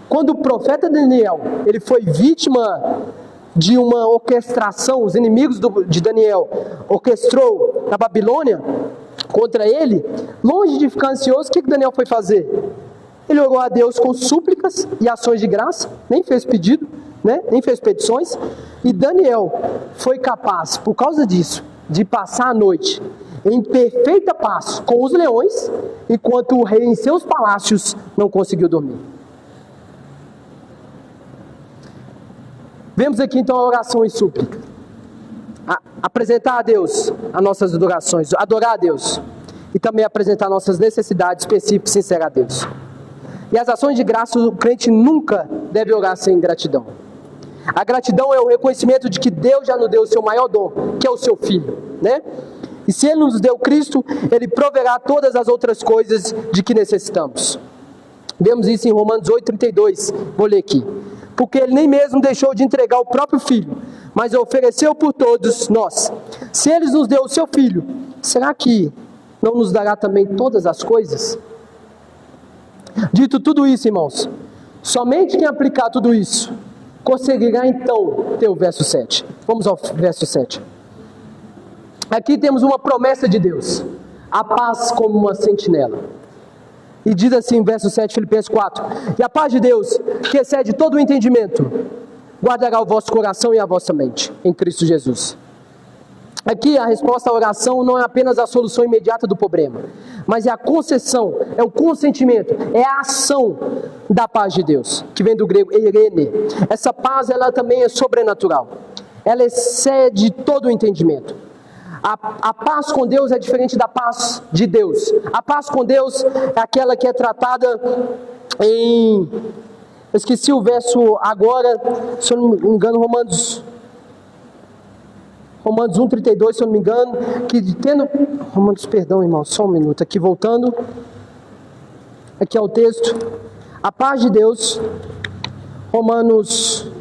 Quando o profeta Daniel, ele foi vítima de uma orquestração, os inimigos de Daniel orquestrou na Babilônia contra ele, longe de ficar ansioso, o que Daniel foi fazer? Ele orou a Deus com súplicas e ações de graça, nem fez pedido, né? Nem fez petições, e Daniel foi capaz, por causa disso, de passar a noite em perfeita paz com os leões, enquanto o rei em seus palácios não conseguiu dormir. Vemos aqui então a oração e súplica. Apresentar a Deus as nossas adorações, adorar a Deus, e também apresentar nossas necessidades específicas e sinceras a Deus. E as ações de graça, o crente nunca deve orar sem gratidão. A gratidão é o reconhecimento de que Deus já nos deu o seu maior dom, que é o seu Filho, né? E se Ele nos deu Cristo, Ele proverá todas as outras coisas de que necessitamos. Vemos isso em Romanos 8:32, vou ler aqui. Porque Ele nem mesmo deixou de entregar o próprio Filho, mas ofereceu por todos nós. Se Ele nos deu o seu Filho, será que não nos dará também todas as coisas? Dito tudo isso, irmãos, somente quem aplicar tudo isso conseguirá então ter o verso 7. Vamos ao verso 7. Aqui temos uma promessa de Deus: a paz como uma sentinela. E diz assim, verso 7, Filipenses 4: e a paz de Deus, que excede todo o entendimento, guardará o vosso coração e a vossa mente, em Cristo Jesus. Aqui a resposta à oração não é apenas a solução imediata do problema, mas é a concessão, é o consentimento, é a ação da paz de Deus, que vem do grego eirene. Essa paz, ela também é sobrenatural, ela excede todo o entendimento. A paz com Deus é diferente da paz de Deus. A paz com Deus é aquela que é tratada em... Eu esqueci o verso agora, se eu não me engano, Romanos 1,32, se eu não me engano, que tendo... Romanos, perdão, irmão, só um minuto, aqui voltando. Aqui é o texto. A paz de Deus, Romanos...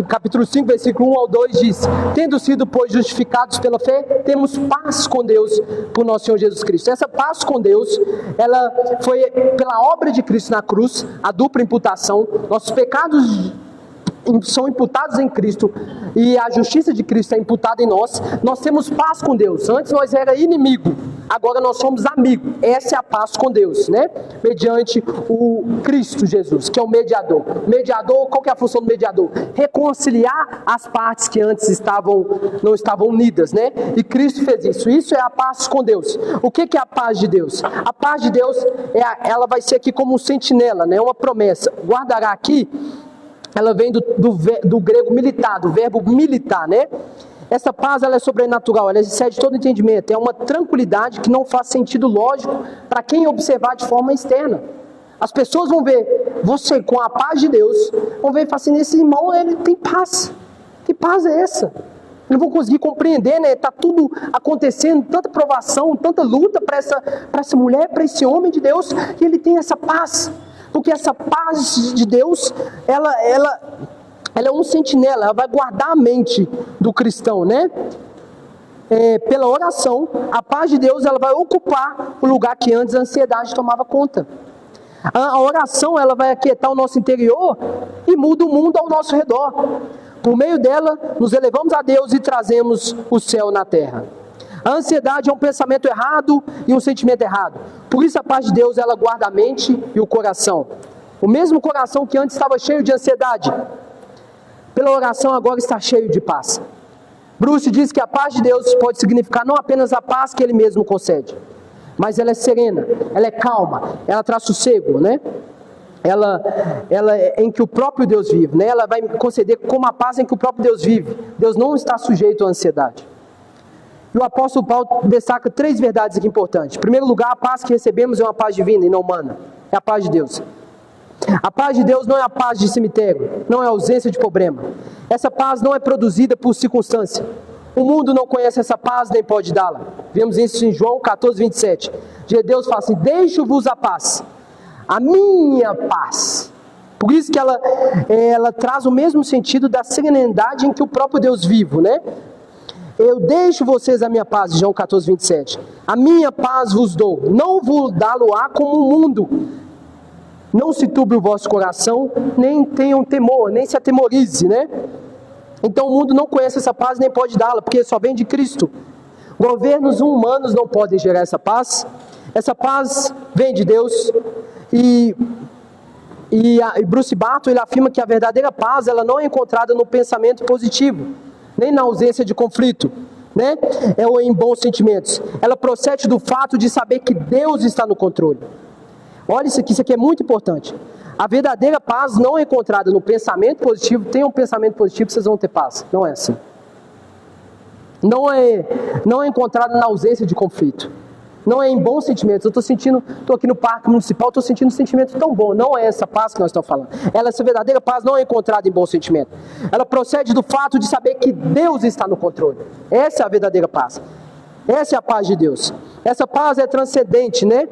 capítulo 5, versículo 1 ao 2 diz: tendo sido, pois, justificados pela fé, temos paz com Deus por nosso Senhor Jesus Cristo. Essa paz com Deus, ela foi pela obra de Cristo na cruz, a dupla imputação. Nossos pecados são imputados em Cristo e a justiça de Cristo é imputada em nós. Nós temos paz com Deus. Antes nós era inimigo, agora nós somos amigo. Essa é a paz com Deus, né? Mediante o Cristo Jesus, que é o mediador. Mediador, qual que é a função do mediador? Reconciliar as partes que antes não estavam unidas, né? E Cristo fez isso. Isso é a paz com Deus. O que é a paz de Deus? A paz de Deus, ela vai ser aqui como um sentinela, né? Uma promessa. Guardará aqui. Ela vem do grego militar, do verbo militar, né? Essa paz, ela é sobrenatural, ela excede todo entendimento. É uma tranquilidade que não faz sentido lógico para quem observar de forma externa. As pessoas vão ver você com a paz de Deus, vão ver e falar assim: esse irmão, ele tem paz. Que paz é essa? Não vão conseguir compreender, né? Está tudo acontecendo, tanta provação, tanta luta para essa mulher, para esse homem de Deus, e ele tem essa paz. Porque essa paz de Deus, ela é um sentinela, ela vai guardar a mente do cristão, né? Pela oração, a paz de Deus, ela vai ocupar o lugar que antes a ansiedade tomava conta. A oração, ela vai aquietar o nosso interior e muda o mundo ao nosso redor. Por meio dela, nos elevamos a Deus e trazemos o céu na terra. A ansiedade é um pensamento errado e um sentimento errado. Por isso a paz de Deus, ela guarda a mente e o coração. O mesmo coração que antes estava cheio de ansiedade, pela oração agora está cheio de paz. Bruce diz que a paz de Deus pode significar não apenas a paz que Ele mesmo concede, mas ela é serena, ela é calma, ela traz sossego, né? Ela é em que o próprio Deus vive, né? Ela vai conceder como a paz em que o próprio Deus vive. Deus não está sujeito à ansiedade. E o apóstolo Paulo destaca 3 verdades aqui importantes. Em primeiro lugar, a paz que recebemos é uma paz divina e não humana. É a paz de Deus. A paz de Deus não é a paz de cemitério, não é a ausência de problema. Essa paz não é produzida por circunstância. O mundo não conhece essa paz nem pode dá-la. Vemos isso em João 14, 27. Deus fala assim: deixo-vos a paz, a minha paz. Por isso que ela traz o mesmo sentido da serenidade em que o próprio Deus vive, né? Eu deixo vocês a minha paz, João 14, 27. A minha paz vos dou, não vos dá-lo-á como o mundo. Não se turbe o vosso coração, nem tenham temor, nem se atemorize, né? Então o mundo não conhece essa paz, nem pode dá-la, porque só vem de Cristo. Governos humanos não podem gerar essa paz. Essa paz vem de Deus. E Bruce Barton, ele afirma que a verdadeira paz, ela não é encontrada no pensamento positivo, nem na ausência de conflito, né? Ou em bons sentimentos. Ela procede do fato de saber que Deus está no controle. Olha isso aqui é muito importante. A verdadeira paz não é encontrada no pensamento positivo. Tenham um pensamento positivo que vocês vão ter paz. Não é assim. Não é encontrada na ausência de conflito. Não é em bons sentimentos. Eu estou aqui no parque municipal, estou sentindo um sentimento tão bom. Não é essa paz que nós estamos falando. Essa verdadeira paz não é encontrada em bom sentimento. Ela procede do fato de saber que Deus está no controle. Essa é a verdadeira paz. Essa é a paz de Deus. Essa paz é transcendente, né?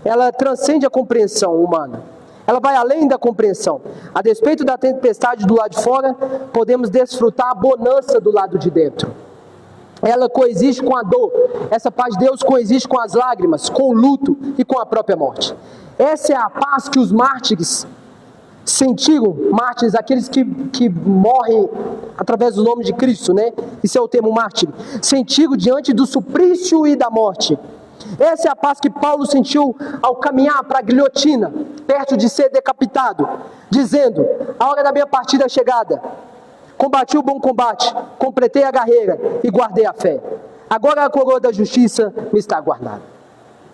Ela transcende a compreensão humana. Ela vai além da compreensão. A despeito da tempestade do lado de fora, podemos desfrutar a bonança do lado de dentro. Ela coexiste com a dor. Essa paz de Deus coexiste com as lágrimas, com o luto e com a própria morte. Essa é a paz que os mártires sentiram, mártires, aqueles que morrem através do nome de Cristo, né? Isso é o termo mártir. Sentiram diante do suplício e da morte. Essa é a paz que Paulo sentiu ao caminhar para a guilhotina, perto de ser decapitado, dizendo: a hora da minha partida é chegada. Combati o bom combate, completei a carreira e guardei a fé. Agora a coroa da justiça me está guardada.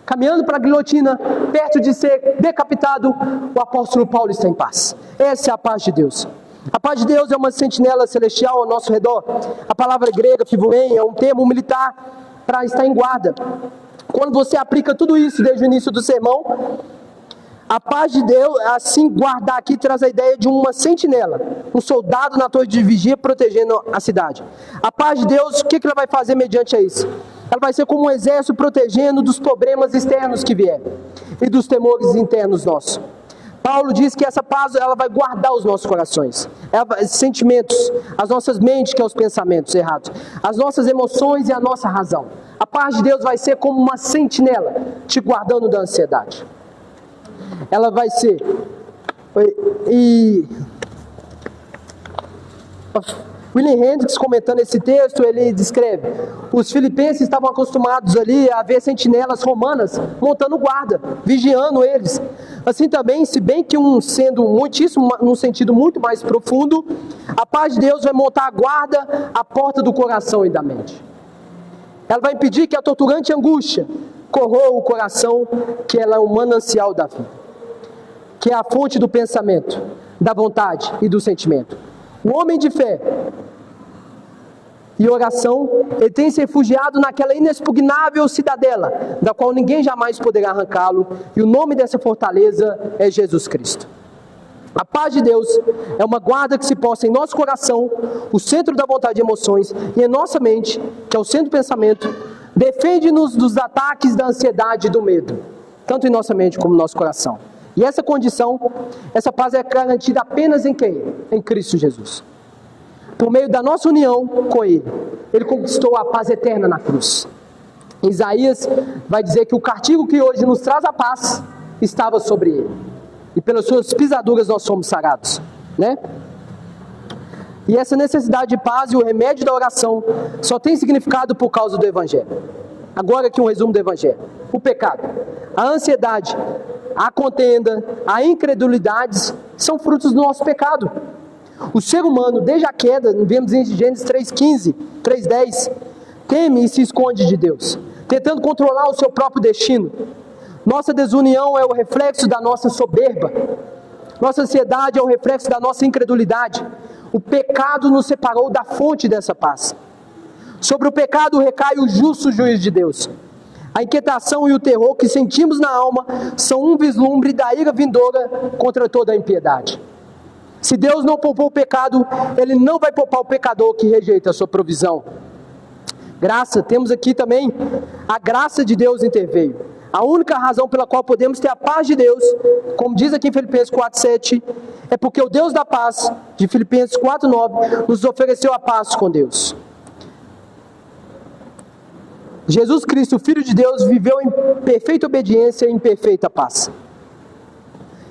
Caminhando para a guilhotina, perto de ser decapitado, o apóstolo Paulo está em paz. Essa é a paz de Deus. A paz de Deus é uma sentinela celestial ao nosso redor. A palavra grega, phivoumen, é um termo militar para estar em guarda. Quando você aplica tudo isso desde o início do sermão, a paz de Deus, assim, guardar aqui, traz a ideia de uma sentinela, um soldado na torre de vigia protegendo a cidade. A paz de Deus, o que ela vai fazer mediante a isso? Ela vai ser como um exército protegendo dos problemas externos que vierem e dos temores internos nossos. Paulo diz que essa paz, ela vai guardar os nossos corações, sentimentos, as nossas mentes, que é os pensamentos errados, as nossas emoções e a nossa razão. A paz de Deus vai ser como uma sentinela te guardando da ansiedade. Ela vai ser William Hendricks, comentando esse texto, ele descreve: os filipenses estavam acostumados ali a ver sentinelas romanas montando guarda, vigiando eles. Assim também, se bem que sendo muitíssimo, num sentido muito mais profundo, a paz de Deus vai montar a guarda à porta do coração e da mente. Ela vai impedir que a torturante angústia corroa o coração, que ela é o manancial da vida, que é a fonte do pensamento, da vontade e do sentimento. O homem de fé e oração, ele tem se refugiado naquela inexpugnável cidadela, da qual ninguém jamais poderá arrancá-lo, e o nome dessa fortaleza é Jesus Cristo. A paz de Deus é uma guarda que se posta em nosso coração, o centro da vontade e emoções, e em nossa mente, que é o centro do pensamento, defende-nos dos ataques da ansiedade e do medo, tanto em nossa mente como no nosso coração. E essa condição, essa paz é garantida apenas em quem? Em Cristo Jesus. Por meio da nossa união com Ele. Ele conquistou a paz eterna na cruz. Isaías vai dizer que o castigo que hoje nos traz a paz estava sobre Ele. E pelas suas pisaduras nós somos sarados, né? E essa necessidade de paz e o remédio da oração só tem significado por causa do Evangelho. Agora aqui um resumo do Evangelho. O pecado, a ansiedade, a contenda, a incredulidade são frutos do nosso pecado. O ser humano, desde a queda, vemos em Gênesis 3:15, 3:10, teme e se esconde de Deus, tentando controlar o seu próprio destino. Nossa desunião é o reflexo da nossa soberba. Nossa ansiedade é o reflexo da nossa incredulidade. O pecado nos separou da fonte dessa paz. Sobre o pecado recai o justo juízo de Deus. A inquietação e o terror que sentimos na alma são um vislumbre da ira vindoura contra toda a impiedade. Se Deus não poupou o pecado, Ele não vai poupar o pecador que rejeita a sua provisão. Graça, temos aqui também a graça de Deus interveio. A única razão pela qual podemos ter a paz de Deus, como diz aqui em Filipenses 4:7, é porque o Deus da paz, de Filipenses 4:9, nos ofereceu a paz com Deus. Jesus Cristo, o Filho de Deus, viveu em perfeita obediência e em perfeita paz.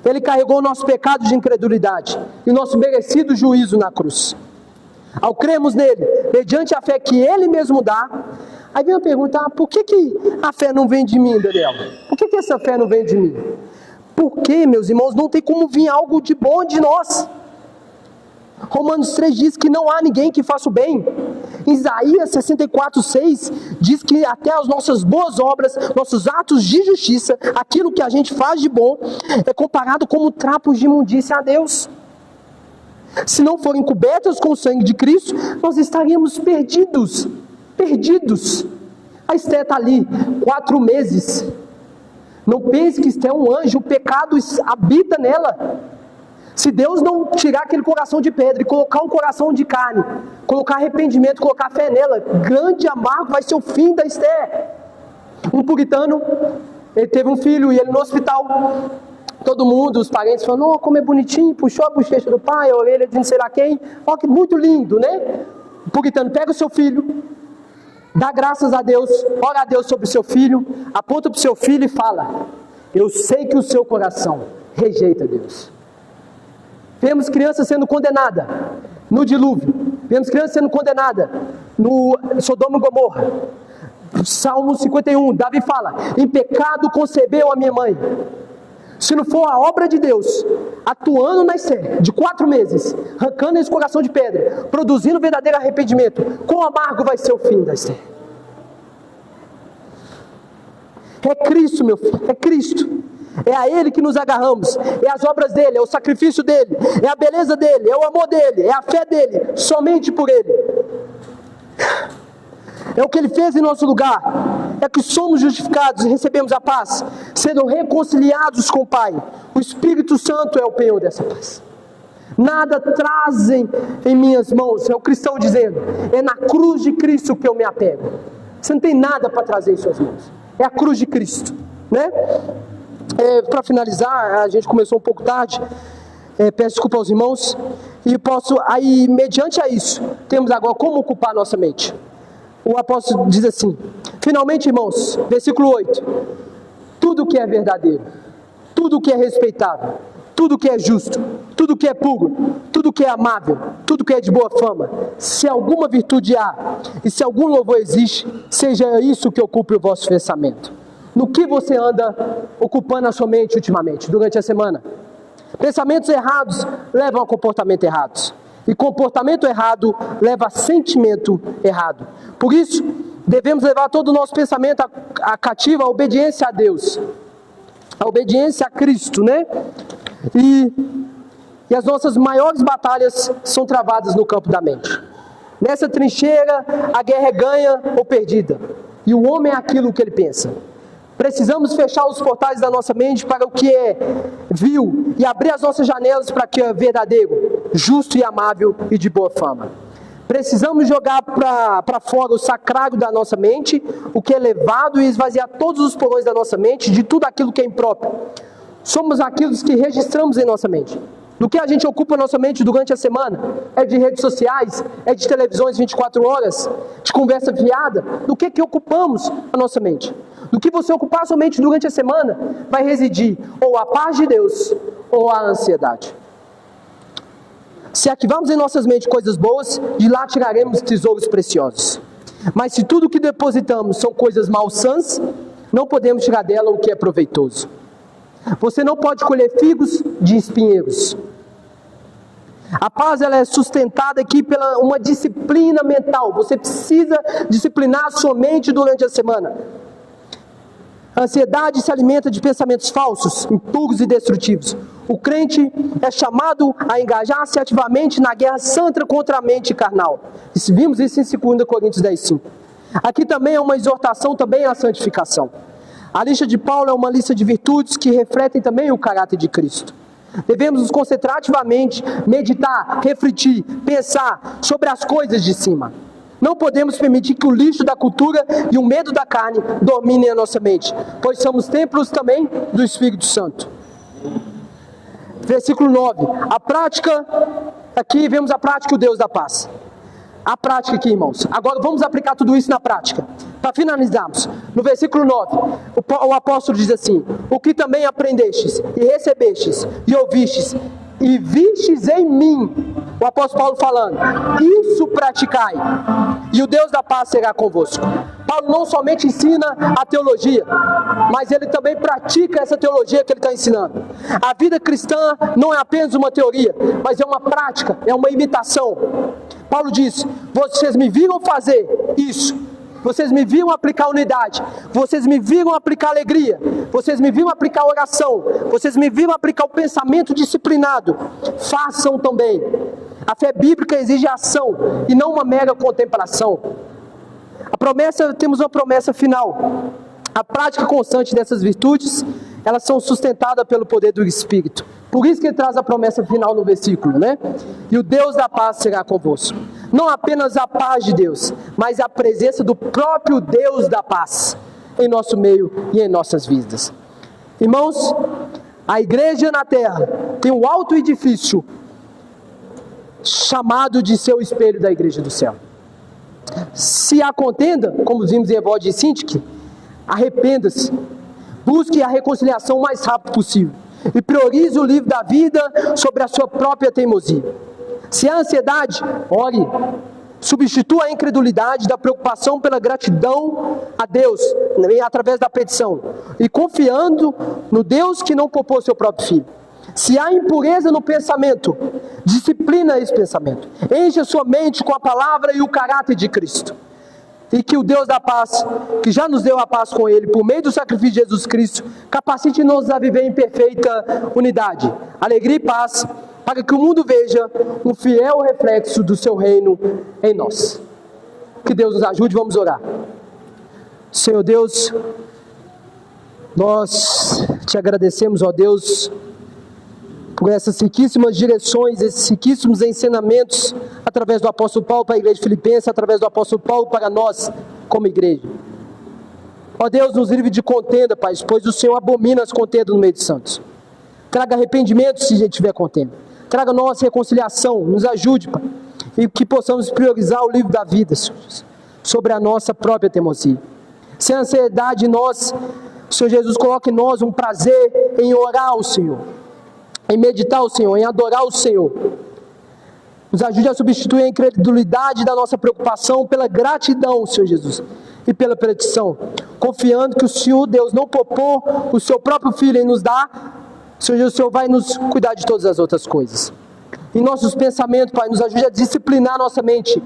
Ele carregou o nosso pecado de incredulidade e o nosso merecido juízo na cruz. Ao crermos nele, mediante a fé que Ele mesmo dá, aí vem a pergunta: por que a fé não vem de mim, Daniel? Por que essa fé não vem de mim? Porque, meus irmãos, não tem como vir algo de bom de nós. Romanos 3 diz que não há ninguém que faça o bem. Isaías 64:6 diz que até as nossas boas obras, nossos atos de justiça, aquilo que a gente faz de bom, é comparado como trapos de imundícia a Deus. Se não forem cobertas com o sangue de Cristo, nós estaríamos perdidos. Perdidos. A Esté está ali, 4 meses. Não pense que Esté é um anjo, o pecado habita nela. Se Deus não tirar aquele coração de pedra e colocar um coração de carne, colocar arrependimento, colocar fé nela, grande e amargo vai ser o fim da Esté. Um puritano, ele teve um filho e ele no hospital, todo mundo, os parentes falaram: oh, como é bonitinho, puxou a bochecha do pai, a orelha de não sei lá quem, ó, que muito lindo, né? O puritano pega o seu filho, dá graças a Deus, ora a Deus sobre o seu filho, aponta para o seu filho e fala: eu sei que o seu coração rejeita Deus. Vemos crianças sendo condenadas no dilúvio. Vemos crianças sendo condenadas no Sodoma e Gomorra. Salmo 51, Davi fala: em pecado concebeu a minha mãe. Se não for a obra de Deus, atuando na Esther, de 4 meses, arrancando esse coração de pedra, produzindo verdadeiro arrependimento, quão amargo vai ser o fim da Esther? É Cristo, meu filho, é Cristo. É a Ele que nos agarramos, é as obras dEle, é o sacrifício dEle, é a beleza dEle, é o amor dEle, é a fé dEle, somente por Ele. É o que Ele fez em nosso lugar, é que somos justificados e recebemos a paz, sendo reconciliados com o Pai. O Espírito Santo é o penhor dessa paz. Nada trazem em minhas mãos, é o cristão dizendo, é na cruz de Cristo que eu me apego. Você não tem nada para trazer em suas mãos, é a cruz de Cristo, né? Para finalizar, a gente começou um pouco tarde, peço desculpa aos irmãos, e aí mediante a isso, temos agora como ocupar nossa mente. O apóstolo diz assim, finalmente irmãos, versículo 8, tudo que é verdadeiro, tudo que é respeitável, tudo que é justo, tudo que é puro, tudo que é amável, tudo que é de boa fama, se alguma virtude há, e se algum louvor existe, seja isso que ocupe o vosso pensamento. No que você anda ocupando a sua mente ultimamente, durante a semana? Pensamentos errados levam a comportamento errados. E comportamento errado leva a sentimento errado. Por isso, devemos levar todo o nosso pensamento a cativo, a obediência a Deus. A obediência a Cristo, né? E as nossas maiores batalhas são travadas no campo da mente. Nessa trincheira, a guerra é ganha ou perdida. E o homem é aquilo que ele pensa. Precisamos fechar os portais da nossa mente para o que é vil e abrir as nossas janelas para o que é verdadeiro, justo e amável e de boa fama. Precisamos jogar para fora o sacrário da nossa mente, o que é elevado, e esvaziar todos os porões da nossa mente de tudo aquilo que é impróprio. Somos aqueles que registramos em nossa mente. Do que a gente ocupa a nossa mente durante a semana? É de redes sociais? É de televisões 24 horas? De conversa fiada? Do que ocupamos a nossa mente? Do que você ocupar a sua mente durante a semana, vai residir ou a paz de Deus, ou a ansiedade. Se arquivarmos em nossas mentes coisas boas, de lá tiraremos tesouros preciosos. Mas se tudo que depositamos são coisas malsãs, não podemos tirar dela o que é proveitoso. Você não pode colher figos de espinheiros. A paz, ela é sustentada aqui pela uma disciplina mental. Você precisa disciplinar a sua mente durante a semana. A ansiedade se alimenta de pensamentos falsos, impuros e destrutivos. O crente é chamado a engajar-se ativamente na guerra santa contra a mente carnal. E vimos isso em 2 Coríntios 10:5. Aqui também é uma exortação também à santificação. A lista de Paulo é uma lista de virtudes que refletem também o caráter de Cristo. Devemos nos concentrar ativamente, meditar, refletir, pensar sobre as coisas de cima. Não podemos permitir que o lixo da cultura e o medo da carne dominem a nossa mente, pois somos templos também do Espírito Santo. Versículo 9. A prática, aqui vemos a prática do Deus da paz. A prática aqui, irmãos. Agora vamos aplicar tudo isso na prática. Para finalizarmos, no versículo 9, o apóstolo diz assim: o que também aprendestes, e recebestes, e ouvistes, e vistes em mim. O apóstolo Paulo falando, isso praticai, e o Deus da paz será convosco. Paulo não somente ensina a teologia, mas ele também pratica essa teologia que ele está ensinando. A vida cristã não é apenas uma teoria, mas é uma prática, é uma imitação. Paulo diz, vocês me viram fazer isso, vocês me viram aplicar unidade, vocês me viram aplicar alegria, vocês me viram aplicar oração, vocês me viram aplicar o pensamento disciplinado, façam também. A fé bíblica exige ação e não uma mera contemplação. Temos uma promessa final. A prática constante dessas virtudes, elas são sustentadas pelo poder do Espírito. Por isso que ele traz a promessa final no versículo, né? E o Deus da paz será convosco. Não apenas a paz de Deus, mas a presença do próprio Deus da paz em nosso meio e em nossas vidas. Irmãos, a igreja na terra tem um alto edifício chamado de ser o espelho da igreja do céu. Se há contenda, como vimos em Evódia e Sintique, arrependa-se, busque a reconciliação o mais rápido possível e priorize o livro da vida sobre a sua própria teimosia. Se há ansiedade, ore, substitua a incredulidade da preocupação pela gratidão a Deus, através da petição, e confiando no Deus que não poupou seu próprio Filho. Se há impureza no pensamento, disciplina esse pensamento. Enche a sua mente com a palavra e o caráter de Cristo. E que o Deus da paz, que já nos deu a paz com Ele, por meio do sacrifício de Jesus Cristo, capacite-nos a viver em perfeita unidade, alegria e paz, para que o mundo veja um fiel reflexo do seu reino em nós. Que Deus nos ajude, vamos orar. Senhor Deus, nós te agradecemos, ó Deus, por essas riquíssimas direções, esses riquíssimos ensinamentos, através do apóstolo Paulo para a igreja de Filipenses, através do apóstolo Paulo para nós, como igreja. Ó Deus, nos livre de contenda, Pai, pois o Senhor abomina as contendas no meio de santos. Traga arrependimento se a gente tiver contenda. Traga nossa reconciliação, nos ajude, Pai, e que possamos priorizar o livro da vida, Senhor, sobre a nossa própria teimosia. Sem ansiedade em nós, Senhor Jesus, coloque em nós um prazer em orar ao Senhor, em meditar o Senhor, em adorar o Senhor. Nos ajude a substituir a incredulidade da nossa preocupação pela gratidão, Senhor Jesus, e pela petição, confiando que o Senhor, Deus, não poupou o seu próprio Filho em nos dar. Senhor Jesus, o Senhor vai nos cuidar de todas as outras coisas. Em nossos pensamentos, Pai, nos ajude a disciplinar nossa mente,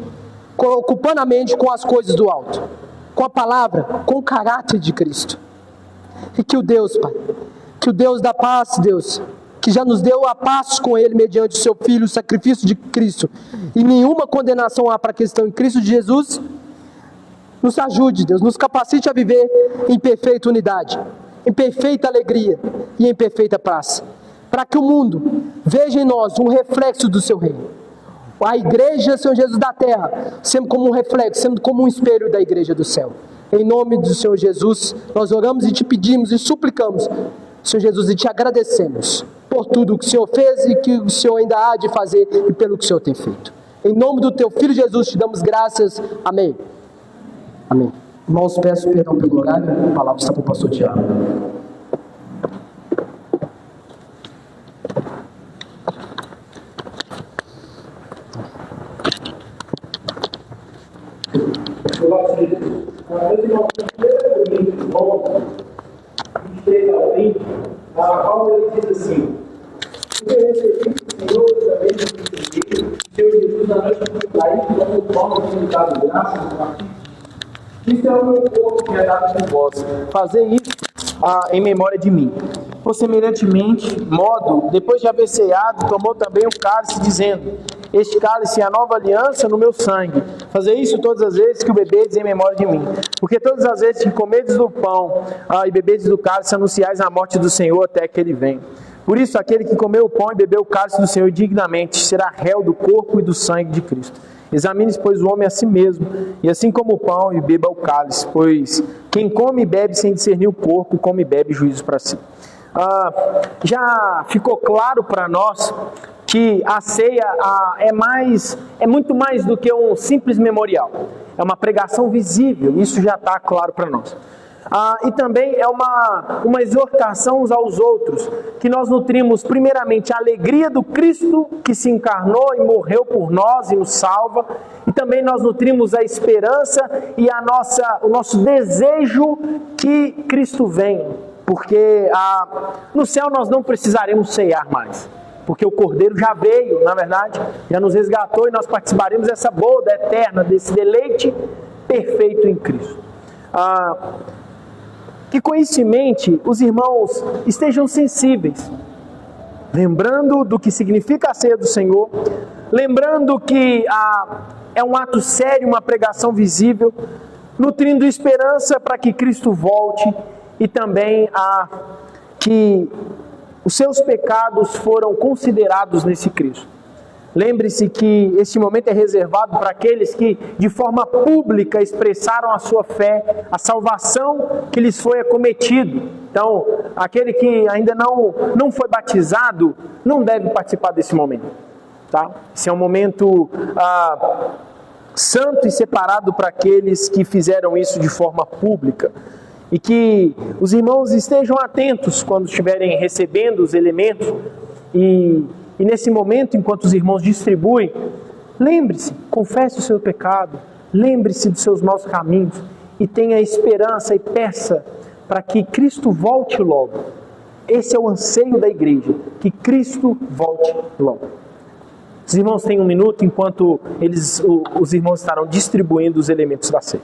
ocupando a mente com as coisas do alto, com a palavra, com o caráter de Cristo. E que o Deus, Pai, que o Deus da paz, Deus, que já nos deu a paz com Ele mediante o seu Filho, o sacrifício de Cristo, e nenhuma condenação há para a questão em Cristo de Jesus, nos ajude, Deus, nos capacite a viver em perfeita unidade, em perfeita alegria e em perfeita paz, para que o mundo veja em nós um reflexo do seu reino. A igreja, Senhor Jesus, da terra, sendo como um reflexo, sendo como um espelho da igreja do céu. Em nome do Senhor Jesus, nós oramos e te pedimos e suplicamos, Senhor Jesus, e te agradecemos por tudo que o Senhor fez e que o Senhor ainda há de fazer e pelo que o Senhor tem feito. Em nome do teu Filho Jesus te damos graças. Amém. Amém. Irmãos, peço perdão pelo horário. A palavra está para o pastor Tiago. Na qual ele diz assim: eu recebi do Senhor também do Senhor Jesus na noite do cair, quando o pão tinha dado graça, isso é o meu corpo que é dado por vós. Fazer isso em memória de mim. Por semelhantemente, modo, depois de haver ceado, tomou também o cálice, dizendo: este cálice é a nova aliança no meu sangue. Fazer isso todas as vezes que o bebedes em memória de mim. Porque todas as vezes que comedes do pão e bebedes do cálice, anunciais a morte do Senhor até que Ele venha. Por isso, aquele que comeu o pão e bebeu o cálice do Senhor dignamente será réu do corpo e do sangue de Cristo. Examine-se, pois, o homem a si mesmo, e assim como o pão e beba o cálice, pois quem come e bebe sem discernir o corpo, come e bebe juízo para si. Já ficou claro para nós que a ceia é muito mais do que um simples memorial. É uma pregação visível, isso já está claro para nós. E também é uma exortação uns aos outros, que nós nutrimos primeiramente a alegria do Cristo que se encarnou e morreu por nós e nos salva, e também nós nutrimos a esperança e o nosso desejo que Cristo venha, porque no céu nós não precisaremos ceiar mais, porque o Cordeiro já veio, na verdade, já nos resgatou e nós participaremos dessa boda eterna, desse deleite perfeito em Cristo. Que coincidentemente os irmãos estejam sensíveis, lembrando do que significa a ceia do Senhor, lembrando que é um ato sério, uma pregação visível, nutrindo esperança para que Cristo volte e também que os seus pecados foram considerados nesse Cristo. Lembre-se que este momento é reservado para aqueles que de forma pública expressaram a sua fé, a salvação que lhes foi acometido. Então, aquele que ainda não foi batizado não deve participar desse momento. Tá? Esse é um momento santo e separado para aqueles que fizeram isso de forma pública. E que os irmãos estejam atentos quando estiverem recebendo os elementos e nesse momento, enquanto os irmãos distribuem, lembre-se, confesse o seu pecado, lembre-se dos seus maus caminhos e tenha esperança e peça para que Cristo volte logo. Esse é o anseio da igreja, que Cristo volte logo. Os irmãos têm um minuto enquanto os irmãos estarão distribuindo os elementos da ceia.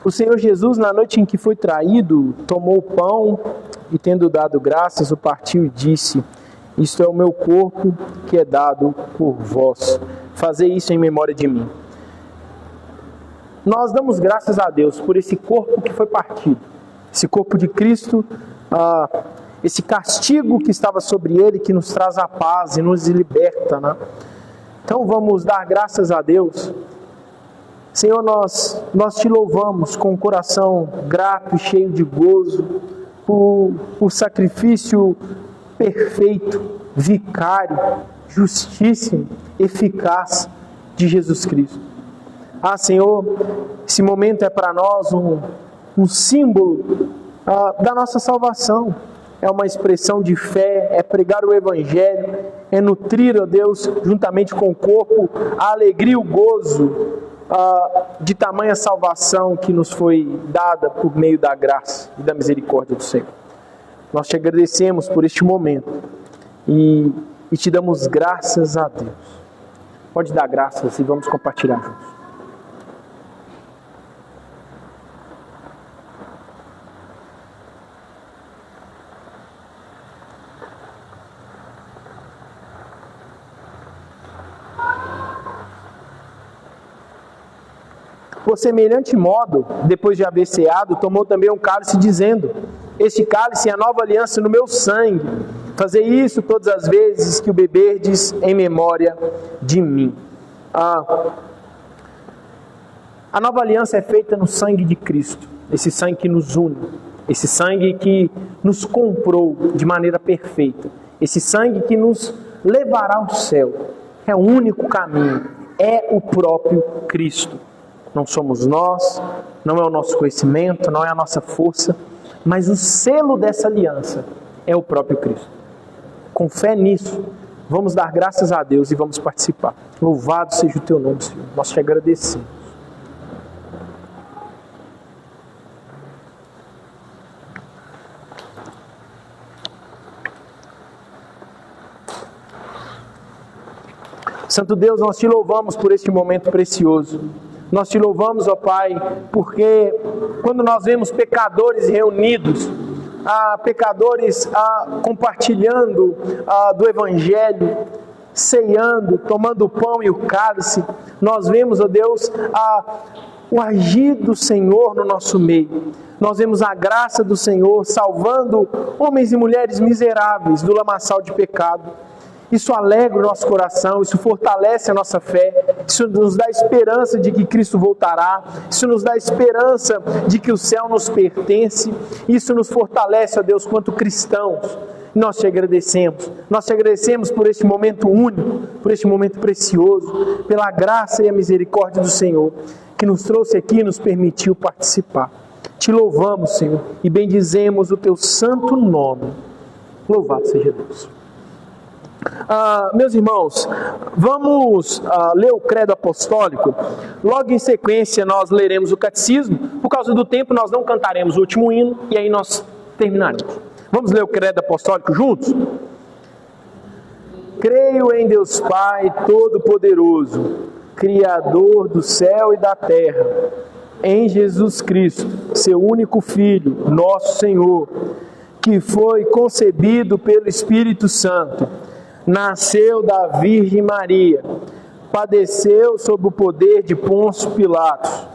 O Senhor Jesus, na noite em que foi traído, tomou o pão e, tendo dado graças, o partiu e disse: isto é o meu corpo que é dado por vós. Fazei isso em memória de mim. Nós damos graças a Deus por esse corpo que foi partido, esse corpo de Cristo, esse castigo que estava sobre ele, que nos traz a paz e nos liberta, né? Então vamos dar graças a Deus. Senhor, nós te louvamos com o coração grato e cheio de gozo por sacrifício perfeito, vicário, justíssimo, eficaz de Jesus Cristo. Senhor, esse momento é para nós um símbolo da nossa salvação. É uma expressão de fé, é pregar o Evangelho, é nutrir, ó Deus, juntamente com o corpo, a alegria e o gozo de tamanha salvação que nos foi dada por meio da graça e da misericórdia do Senhor. Nós te agradecemos por este momento e te damos graças a Deus. Pode dar graças e vamos compartilhar juntos. Por semelhante modo, depois de haver ceado, tomou também um cálice, dizendo: este cálice é a nova aliança no meu sangue. Fazei isso todas as vezes que o beberdes em memória de mim. A nova aliança é feita no sangue de Cristo. Esse sangue que nos une. Esse sangue que nos comprou de maneira perfeita. Esse sangue que nos levará ao céu. É o único caminho. É o próprio Cristo. Não somos nós, não é o nosso conhecimento, não é a nossa força, mas o selo dessa aliança é o próprio Cristo. Com fé nisso, vamos dar graças a Deus e vamos participar. Louvado seja o teu nome, Senhor. Nós te agradecemos. Santo Deus, nós te louvamos por este momento precioso. Nós te louvamos, ó Pai, porque quando nós vemos pecadores reunidos pecadores compartilhando do Evangelho, ceando, tomando o pão e o cálice. Nós vemos, ó Deus, o agir do Senhor no nosso meio. Nós vemos a graça do Senhor salvando homens e mulheres miseráveis do lamaçal de pecado. Isso alegra o nosso coração, isso fortalece a nossa fé, isso nos dá esperança de que Cristo voltará, isso nos dá esperança de que o céu nos pertence, isso nos fortalece, ó Deus, quanto cristãos. Nós te agradecemos por este momento único, por este momento precioso, pela graça e a misericórdia do Senhor, que nos trouxe aqui e nos permitiu participar. Te louvamos, Senhor, e bendizemos o teu santo nome. Louvado seja Deus. Meus irmãos, vamos ler o credo apostólico. Logo em sequência nós leremos o catecismo. Por causa do tempo nós não cantaremos o último hino e aí nós terminaremos. Vamos ler o credo apostólico juntos? Creio em Deus Pai Todo-Poderoso, Criador do céu e da terra, em Jesus Cristo, seu único Filho, nosso Senhor, que foi concebido pelo Espírito Santo, nasceu da Virgem Maria, padeceu sob o poder de Pôncio Pilatos,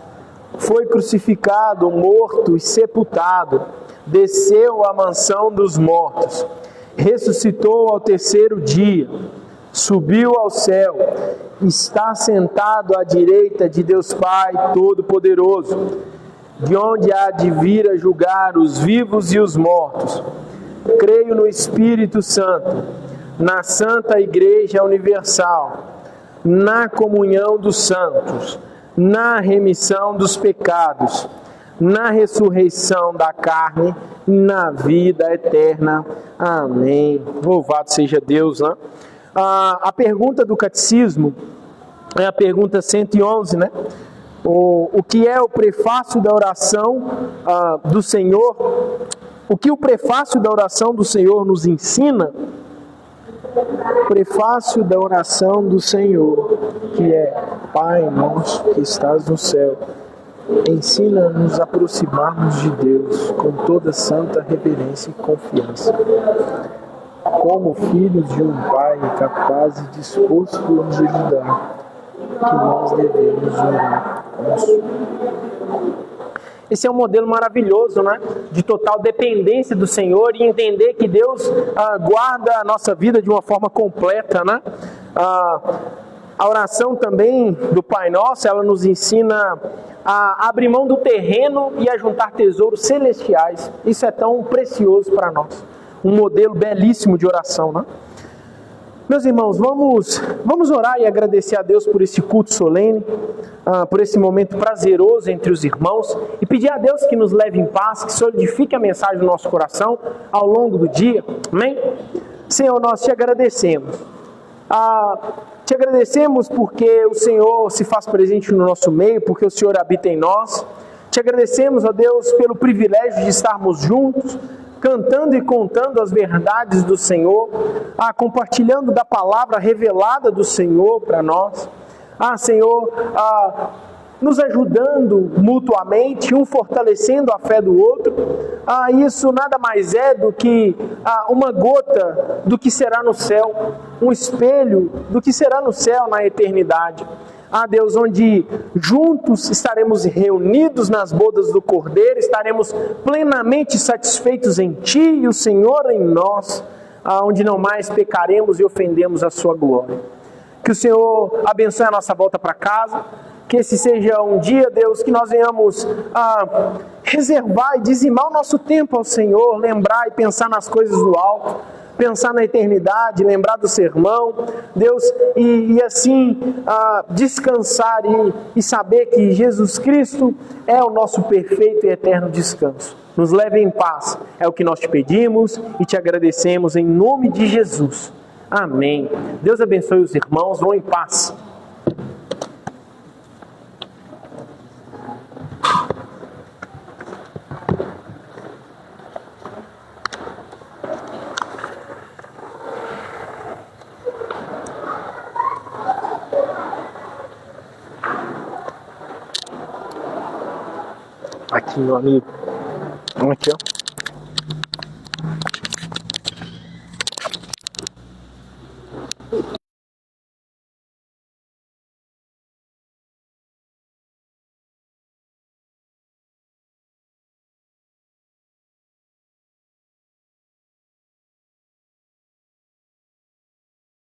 foi crucificado, morto e sepultado, desceu à mansão dos mortos, ressuscitou ao terceiro dia, subiu ao céu, está sentado à direita de Deus Pai Todo-Poderoso, de onde há de vir a julgar os vivos e os mortos. Creio no Espírito Santo, na Santa Igreja Universal, na comunhão dos santos, na remissão dos pecados, na ressurreição da carne, na vida eterna. Amém. Louvado seja Deus, né? A pergunta do catecismo é a pergunta 111, né? O que é o prefácio da oração do Senhor? O que o prefácio da oração do Senhor nos ensina? Prefácio da oração do Senhor, que é: Pai nosso que estás no céu, ensina-nos a aproximarmos de Deus com toda santa reverência e confiança, como filhos de um Pai capaz e disposto a nos ajudar, que nós devemos orar com súplica. Esse é um modelo maravilhoso, né? De total dependência do Senhor e entender que Deus guarda a nossa vida de uma forma completa, né? A oração também do Pai Nosso, ela nos ensina a abrir mão do terreno e a juntar tesouros celestiais. Isso é tão precioso para nós. Um modelo belíssimo de oração, né? Meus irmãos, vamos orar e agradecer a Deus por esse culto solene, por esse momento prazeroso entre os irmãos e pedir a Deus que nos leve em paz, que solidifique a mensagem do nosso coração ao longo do dia. Amém? Senhor, nós te agradecemos. Te agradecemos porque o Senhor se faz presente no nosso meio, porque o Senhor habita em nós. Te agradecemos, ó Deus, pelo privilégio de estarmos juntos, cantando e contando as verdades do Senhor, compartilhando da palavra revelada do Senhor para nós. Senhor, nos ajudando mutuamente, um fortalecendo a fé do outro. Isso nada mais é do que uma gota do que será no céu, um espelho do que será no céu na eternidade. Deus, onde juntos estaremos reunidos nas bodas do Cordeiro, estaremos plenamente satisfeitos em Ti e o Senhor em nós, onde não mais pecaremos e ofendemos a Sua glória. Que o Senhor abençoe a nossa volta para casa, que esse seja um dia, Deus, que nós venhamos reservar e dizimar o nosso tempo ao Senhor, lembrar e pensar nas coisas do alto, pensar na eternidade, lembrar do sermão, Deus, e assim descansar e saber que Jesus Cristo é o nosso perfeito e eterno descanso. Nos leve em paz, é o que nós te pedimos e te agradecemos em nome de Jesus. Amém. Deus abençoe os irmãos, vão em paz. Aqui, meu amigo. Vamos aqui, ó.